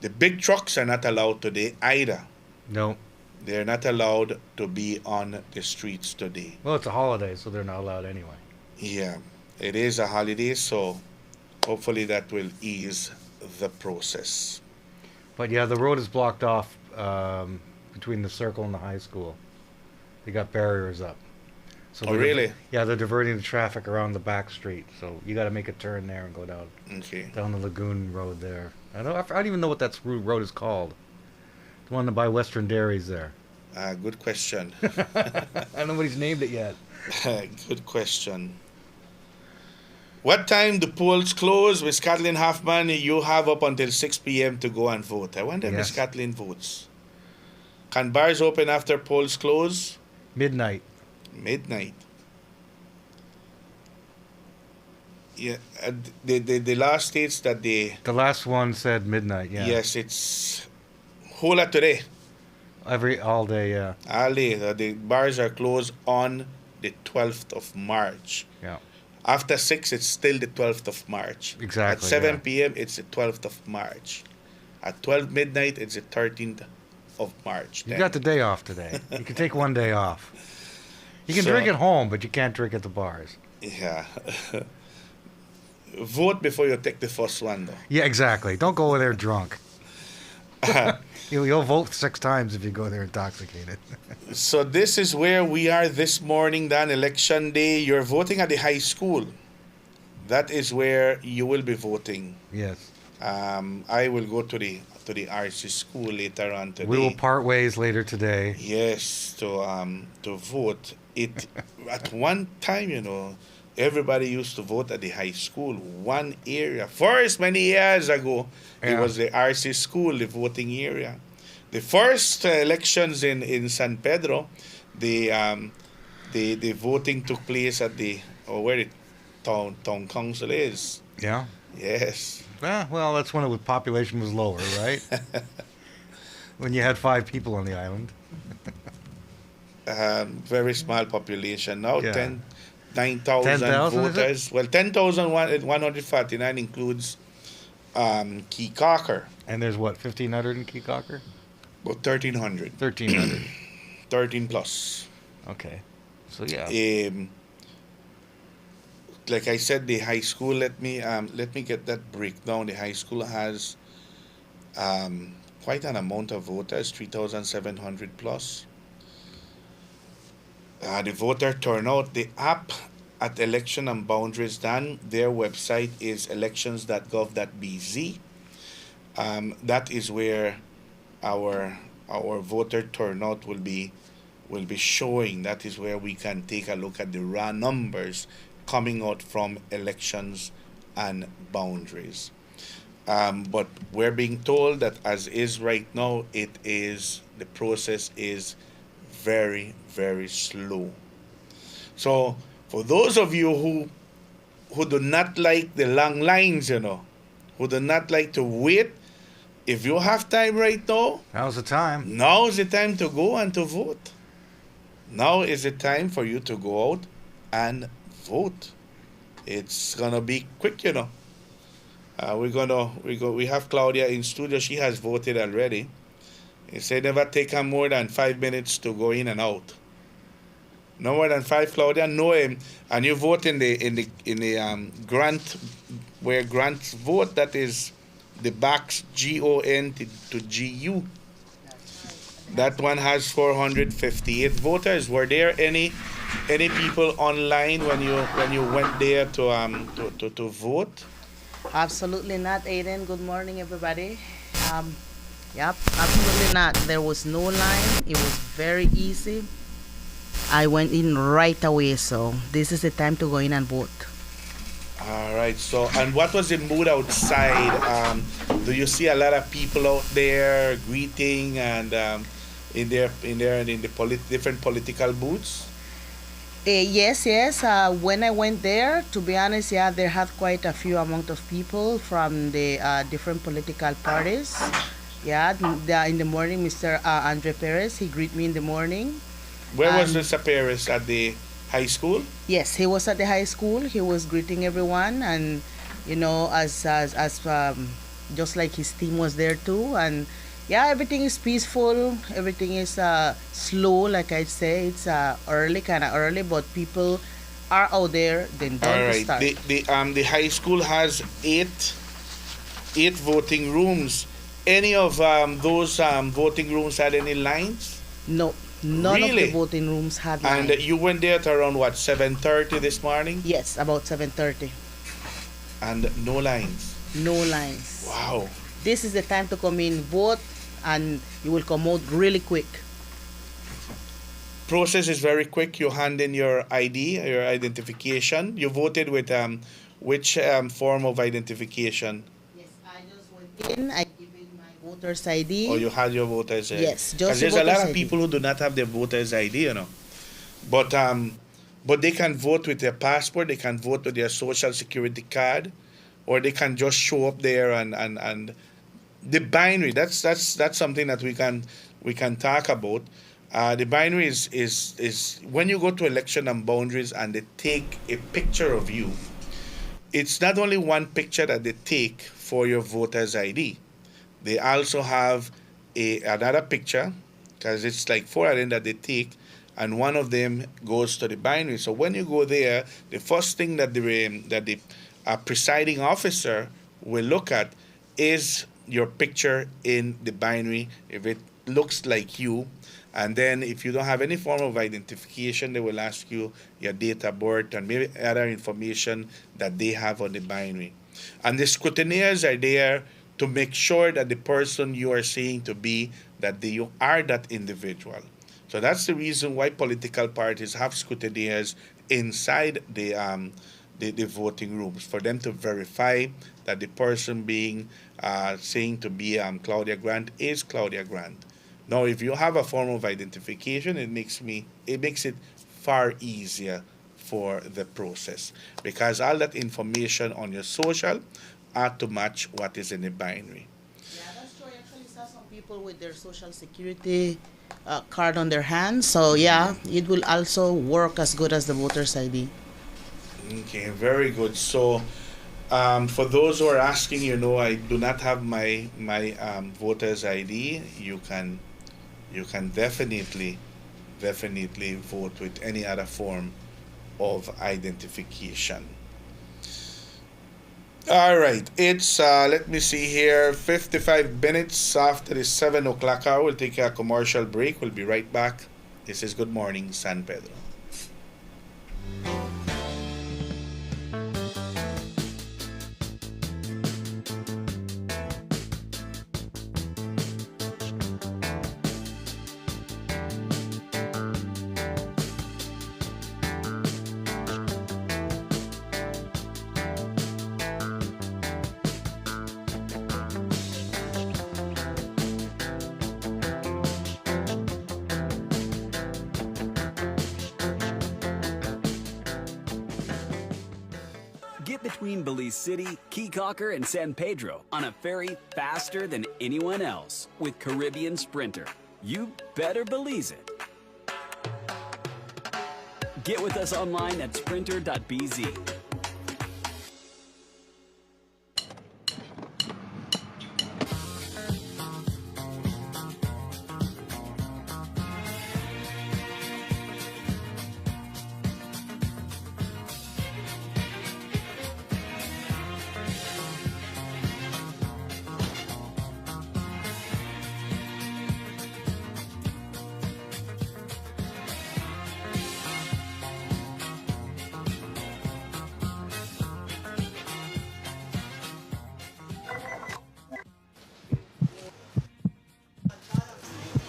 The big trucks are not allowed today either. No. They're not allowed to be on the streets today. Well, it's a holiday, so they're not allowed anyway. Yeah, it is a holiday, so hopefully that will ease the process. But yeah, the road is blocked off between the circle and the high school. They got barriers up. So Oh, really? Yeah, they're diverting the traffic around the back street. So you got to make a turn there and go down down the Lagoon Road there. I don't even know what that road is called. The one by Western Dairies there. Good question. Nobody's named it yet. Good question. What time do polls close? Miss Kathleen Hoffman, you have up until 6 p.m. to go and vote. I wonder if Miss Kathleen votes. Can bars open after polls close? Midnight. Midnight. Yeah, the last states that they... The last one said midnight, yeah. Yes, it's whole lot today. All day, yeah. All day. The bars are closed on the 12th of March. Yeah. After 6, it's still the 12th of March. Exactly. At 7 p.m., it's the 12th of March. At 12 midnight, it's the 13th of March. You got the day off today. You can take one day off. You can So- drink at home, but you can't drink at the bars. Yeah. Vote before you take the first one, though. Yeah, exactly. Don't go there drunk. You'll vote 6 times if you go there intoxicated. So this is where we are this morning, Dan. Election day. You're voting at the high school. That is where you will be voting. Yes. I will go to the RC school later on today. We will part ways later today. Yes, to vote. It at one time, everybody used to vote at the high school. One area. First, many years ago, it Yeah. was the RC school, the voting area. The first elections in San Pedro, the voting took place at where the town council is. Yeah. Yes. Well, that's when the population was lower, right? When you had 5 people on the island. Very small population now. Yeah. 9,000 10,000, is it? voters. Well, 10,159 includes Key Cocker. And there's what, 1,500 in Keycocker? About 1,300. 1,300. 13 plus. Okay. So yeah. Like I said, the high school. Let me get that breakdown. The high school has quite an amount of voters, 3,700 plus. The voter turnout. The app at Election and Boundaries Dan. Their website is elections.gov.bz. That is where our voter turnout will be showing. That is where we can take a look at the raw numbers coming out from Elections and Boundaries. But we're being told that as is right now, the process is very, very slow. So for those of you who do not like the long lines, who do not like to wait, if you have time right now, now's the time. Now is the time to go and to vote. Now is the time for you to go out and vote. It's gonna be quick, We have Claudia in studio. She has voted already. It said never take her more than 5 minutes to go in and out. No more than 5, Claudia. No, and you vote in the grant where grants vote. That is the box GON to GU. That one has 458 voters. Were there any people online when you went there to vote? Absolutely not, Aiden. Good morning, everybody. Yep, absolutely not. There was no line. It was very easy. I went in right away, so this is the time to go in and vote. All right. So, and what was the mood outside? Do you see a lot of people out there greeting and in the different political booths? Yes, yes. When I went there, to be honest, yeah, there had quite a few amount of people from the different political parties. Yeah, in the morning, Mr. Andre Perez, he greeted me in the morning. Where was Mr. Perez, at the high school? Yes, he was at the high school. He was greeting everyone, and as just like his team was there too, and yeah, everything is peaceful. Everything is slow, like I say. It's early, kind of early, but people are out there. Then All don't right. start. The high school has eight voting rooms. Any of those voting rooms had any lines? No, none of Really? the voting rooms had And lines. you went there at around what, 7:30 this morning? Yes, about 7:30. And no lines. No lines. Wow. This is the time to come in, vote, and you will come out really quick. Process is very quick. You hand in your ID, your identification. You voted with which form of identification? In, I give in my voter's ID. Or you had your voter's ID? Yes, just Because the there's a lot voter's of ID. people who do not have their voter's ID, you know. But they can vote with their passport, they can vote with their social security card, or they can just show up there and the binary. That's something that we can talk about. The binary is when you go to election and boundaries and they take a picture of you. It's not only one picture that they take for your voter's ID. They also have another picture, because it's like four of them that they take, and one of them goes to the binary. So when you go there, the first thing that the presiding officer will look at is your picture in the binary. If it looks like you, and then if you don't have any form of identification, they will ask you your date of birth and maybe other information that they have on the binary. And the scrutineers are there to make sure that the person you are saying to be, that you are that individual. So that's the reason why political parties have scrutineers inside the voting rooms, for them to verify that the person being saying to be Claudia Grant is Claudia Grant. Now, if you have a form of identification, it makes it far easier for the process, because all that information on your social are to match what is in the binary. Yeah, that's true. I actually saw some people with their social security card on their hands. So yeah, it will also work as good as the voter's ID. Okay, very good. So, for those who are asking, I do not have my voter's ID. You can definitely vote with any other form of identification. All right, it's let me see here, 55 minutes after the 7 o'clock hour. We'll take a commercial break. We'll be right back. This is Good Morning San Pedro. Get between Belize City, Key Cocker, and San Pedro on a ferry faster than anyone else with Caribbean Sprinter. You better believe it. Get with us online at sprinter.bz.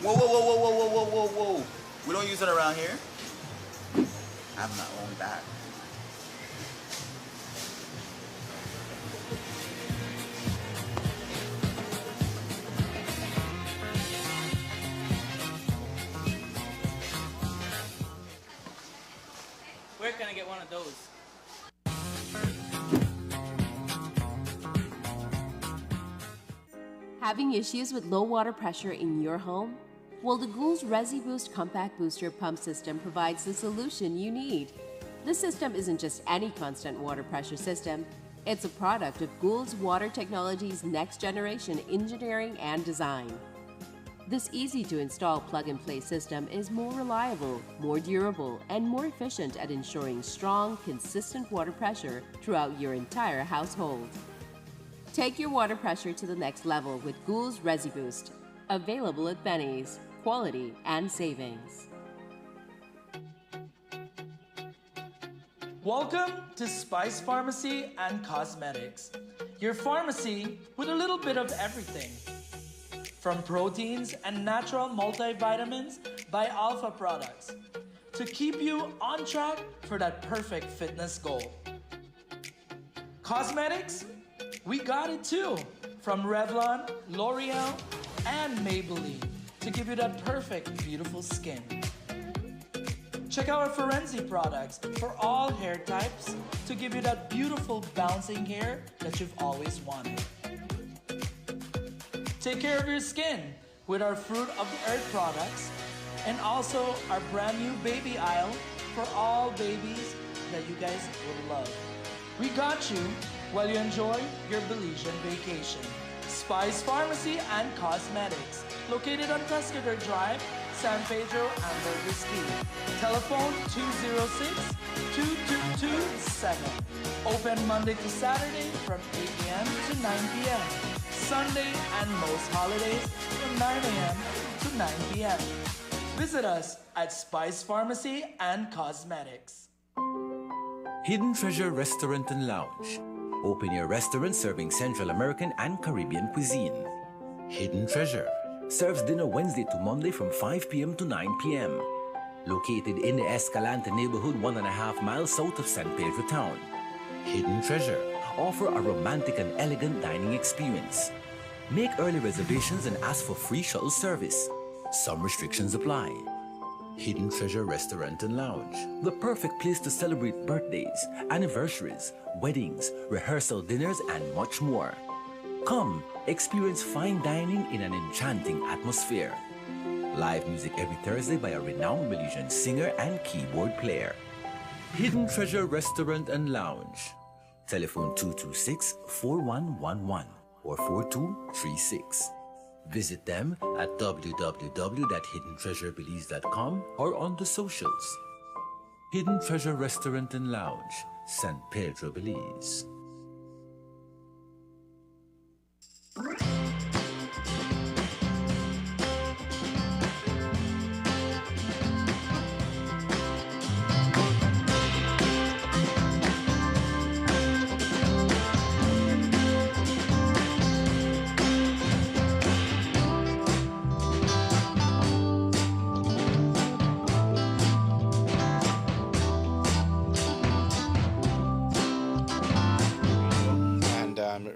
Whoa, whoa, whoa, whoa, whoa, whoa, whoa, whoa, whoa. We don't use it around here. I have my own bag. can I get one of those? Having issues with low water pressure in your home? Well, the Goulds ResiBoost Compact Booster Pump System provides the solution you need. This system isn't just any constant water pressure system. It's a product of Goulds Water Technology's next generation engineering and design. This easy-to-install plug-and-play system is more reliable, more durable, and more efficient at ensuring strong, consistent water pressure throughout your entire household. Take your water pressure to the next level with Goulds ResiBoost. Available at Benny's. Quality and savings. Welcome to Spice Pharmacy and Cosmetics, your pharmacy with a little bit of everything. From proteins and natural multivitamins by Alpha Products to keep you on track for that perfect fitness goal. Cosmetics, we got it too. From Revlon, L'Oreal, and Maybelline to give you that perfect, beautiful skin. Check out our Forensi products for all hair types to give you that beautiful bouncing hair that you've always wanted. Take care of your skin with our Fruit of the Earth products and also our brand new baby aisle for all babies that you guys would love. We got you while you enjoy your Belizean vacation. Spice Pharmacy and Cosmetics, located on Pescador Drive, San Pedro, and Burgess Key. Telephone 206-2227. Open Monday to Saturday from 8 a.m. to 9 p.m. Sunday and most holidays from 9 a.m. to 9 p.m. Visit us at Spice Pharmacy and Cosmetics. Hidden Treasure Restaurant and Lounge. Open air restaurant serving Central American and Caribbean cuisine. Hidden Treasure serves dinner Wednesday to Monday from 5 p.m. to 9 p.m. Located in the Escalante neighborhood 1.5 miles south of San Pedro town. Hidden Treasure offer a romantic and elegant dining experience. Make early reservations and ask for free shuttle service. Some restrictions apply. Hidden Treasure Restaurant and Lounge, the perfect place to celebrate birthdays, anniversaries, weddings, rehearsal dinners, and much more. Come, experience fine dining in an enchanting atmosphere. Live music every Thursday by a renowned Belizean singer and keyboard player. Hidden Treasure Restaurant and Lounge. Telephone 226-4111 or 4236. Visit them at www.hiddentreasurebelize.com or on the socials. Hidden Treasure Restaurant and Lounge, San Pedro, Belize.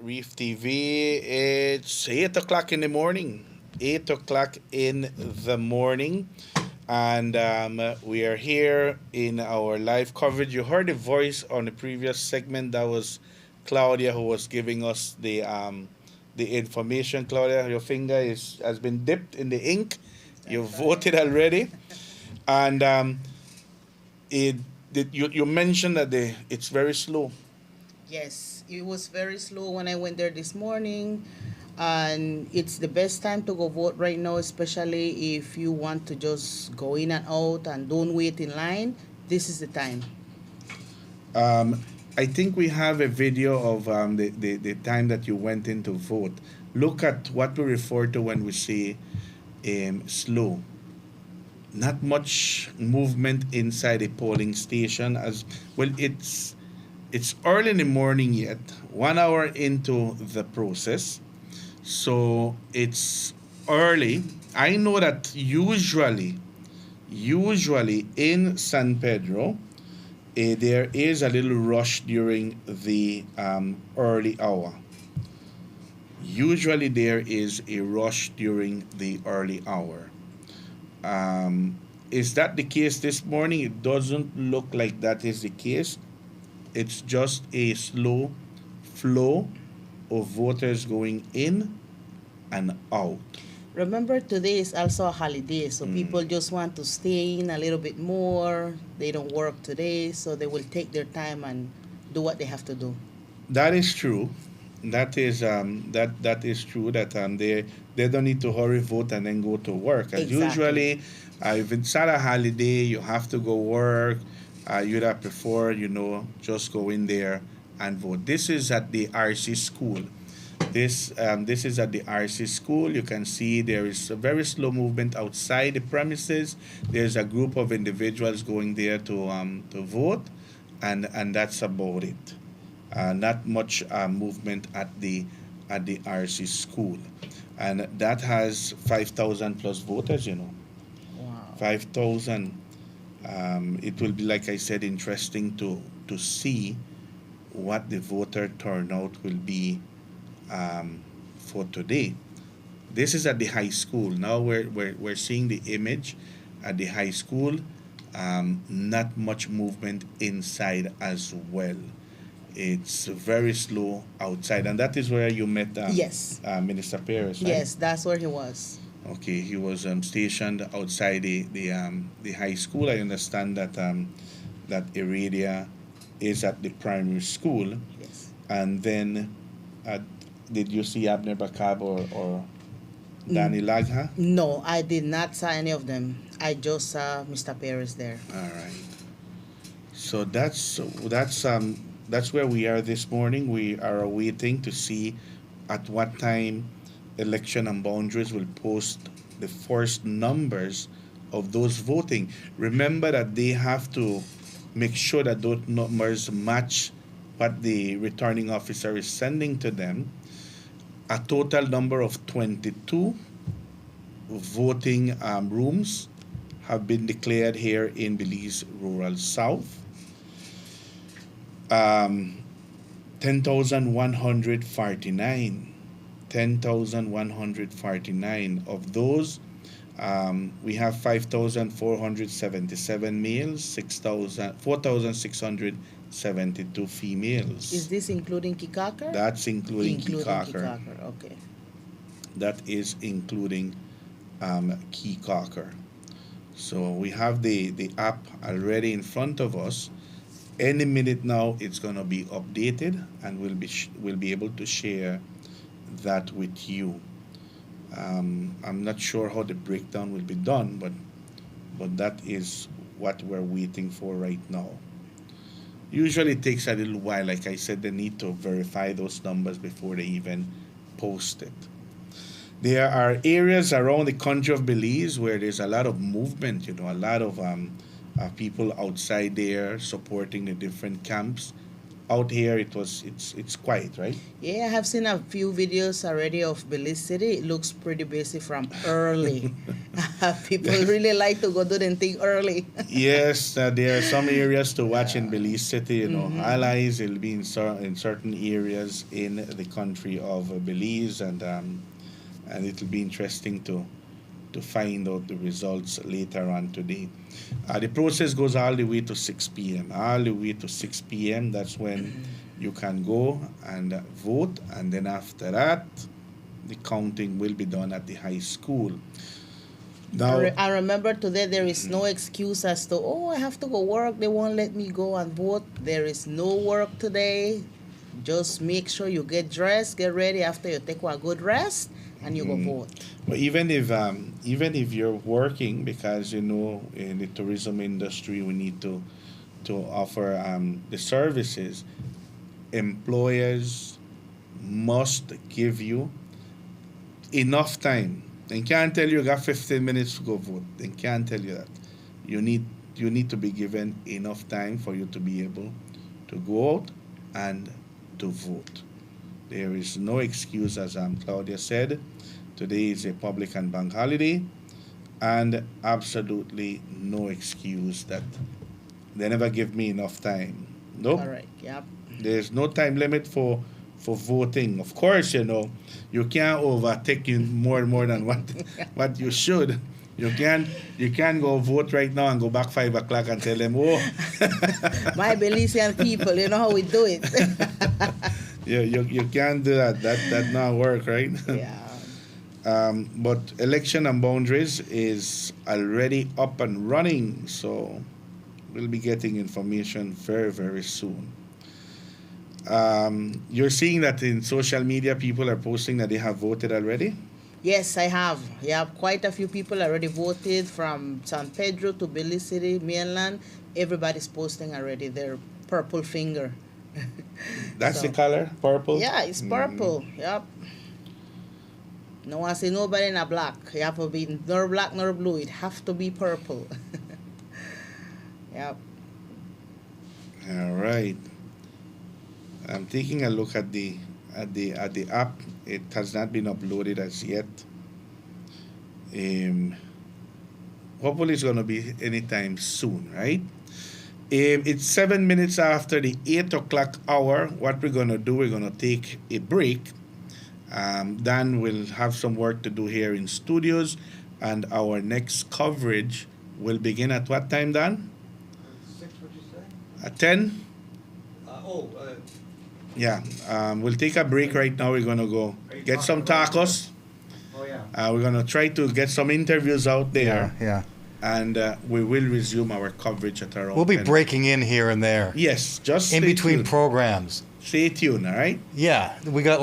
Reef TV, it's 8 o'clock in the morning. 8 o'clock in the morning. And we are here in our live coverage. You heard the voice on the previous segment. That was Claudia, who was giving us the information. Claudia, your finger has been dipped in the ink. You voted already. And you mentioned that it's very slow. Yes, it was very slow when I went there this morning, and it's the best time to go vote right now, especially if you want to just go in and out and don't wait in line. This is the time. I think we have a video of the time that you went in to vote. Look at what we refer to when we say slow. Not much movement inside a polling station. As well, it's early in the morning yet, 1 hour into the process. So it's early. I know that usually in San Pedro, there is a little rush during the early hour. Usually there is a rush during the early hour. Is that the case this morning? It doesn't look like that is the case. It's just a slow flow of voters going in and out. Remember, today is also a holiday, so people just want to stay in a little bit more. They don't work today, so they will take their time and do what they have to do. That is true. That is true. That they don't need to hurry vote and then go to work. As Exactly. usually, if it's not a holiday, you have to go work. You'd have prefer, just go in there and vote. This is at the RC school. This is at the RC school. You can see there is a very slow movement outside the premises. There's a group of individuals going there to vote, and that's about it. Not much movement at the RC school, and that has 5,000 plus voters. Wow. 5,000. It will be, like I said, interesting to see what the voter turnout will be for today. This is at the high school. Now we're seeing the image at the high school. Not much movement inside as well. It's very slow outside, and that is where you met Yes. Minister Pedr, right? Yes, that's where he was. Okay, he was stationed outside the high school. I understand that that area is at the primary school. Yes. And then, did you see Abner Bakab or Danny Lagha? No, I did not see any of them. I just saw Mr. Perez there. All right. So that's where we are this morning. We are waiting to see at what time Election and Boundaries will post the first numbers of those voting. Remember that they have to make sure that those numbers match what the returning officer is sending to them. A total number of 22 voting rooms have been declared here in Belize Rural South. 10,149. 10,149. Of those, we have 5,477 males, 4,672 females. Is this including Kikaker? That's including Kikaker. Okay. That is including Kikaker. So we have the app already in front of us. Any minute now, it's going to be updated, and we'll be able to share that with you. I'm not sure how the breakdown will be done, but that is what we're waiting for right now. Usually it takes a little while. Like I said, they need to verify those numbers before they even post it. There are areas around the country of Belize where there's a lot of movement, a lot of people outside there supporting the different camps. Out here, it's quiet, right? Yeah, I have seen a few videos already of Belize City. It looks pretty busy from early. People really like to go do the thing early. Yes, there are some areas to watch in Belize City. Allies will be in certain areas in the country of Belize, and it'll be interesting to find out the results later on today. The process goes all the way to 6 p.m. All the way to 6 p.m. That's when you can go and vote, and then after that, the counting will be done at the high school. Now, I remember today there is no excuse as to, I have to go work. They won't let me go and vote. There is no work today. Just make sure you get dressed, get ready after you take a good rest, and you go vote. But even if you're working, because in the tourism industry we need to offer the services, employers must give you enough time. They can't tell you got 15 minutes to go vote. They can't tell you that. You need to be given enough time for you to be able to go out and to vote. There is no excuse, as Claudia said. Today is a public and bank holiday, and absolutely no excuse that they never give me enough time. Nope. All right. Yep. There's no time limit for voting. Of course, you can't overtake you more than what you should. You can't go vote right now and go back 5 o'clock and tell them, oh. My Belizean people, you know how we do it. You can't do that. That not work, right? Yeah. But election and boundaries is already up and running, so we'll be getting information very, very soon. You're seeing that in social media, people are posting that they have voted already? Yes, I have. Yeah, quite a few people already voted from San Pedro to Belize City, mainland. Everybody's posting already their purple finger. That's the color? Purple? Yeah, it's purple. Yep. No one say nobody in a black. You have to be nor black nor blue. It have to be purple. Yep. All right. I'm taking a look at the app. It has not been uploaded as yet. Hopefully it's going to be anytime soon, right? It's 7 minutes after the 8 o'clock hour. What we're going to do, we're going to take a break. Dan will have some work to do here in studios, and our next coverage will begin at what time, Dan? 6, what'd you say? At 10? Yeah, we'll take a break right now. We're going to go get some tacos. Oh, yeah. We're going to try to get some interviews out there. Yeah. And we will resume our coverage at around We'll be 10. breaking in here and there. Yes, just in stay between tuned. programs. Stay tuned, all right? Yeah, we got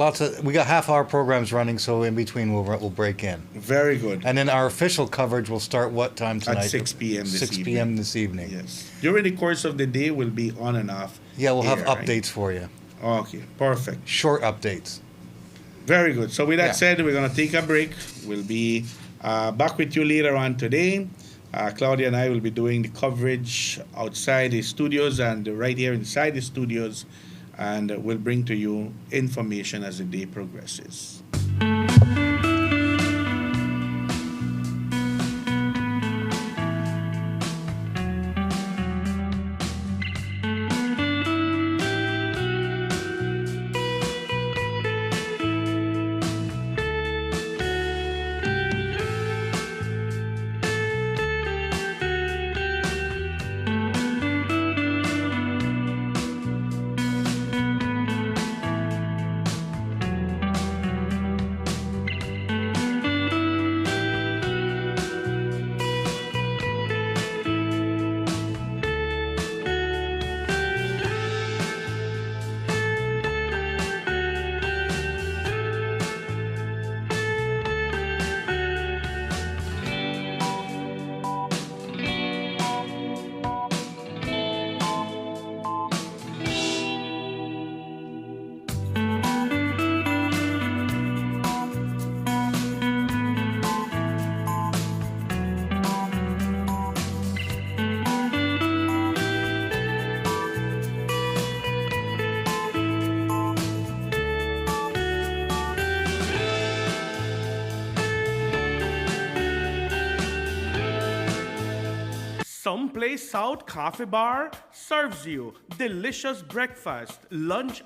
half-hour programs running, so in between we'll break in. Very good. And then our official coverage will start what time tonight? At 6 p.m. this 6 evening. p.m. this evening. Yes. During the course of the day, we'll be on and off. Yeah, we'll have air, updates right? for you. Okay, perfect. Short updates. Very good. So with that said, we're going to take a break. We'll be back with you later on today. Claudia and I will be doing the coverage outside the studios and right here inside the studios, and we'll bring to you information as the day progresses. Someplace South Coffee Bar serves you delicious breakfast, lunch,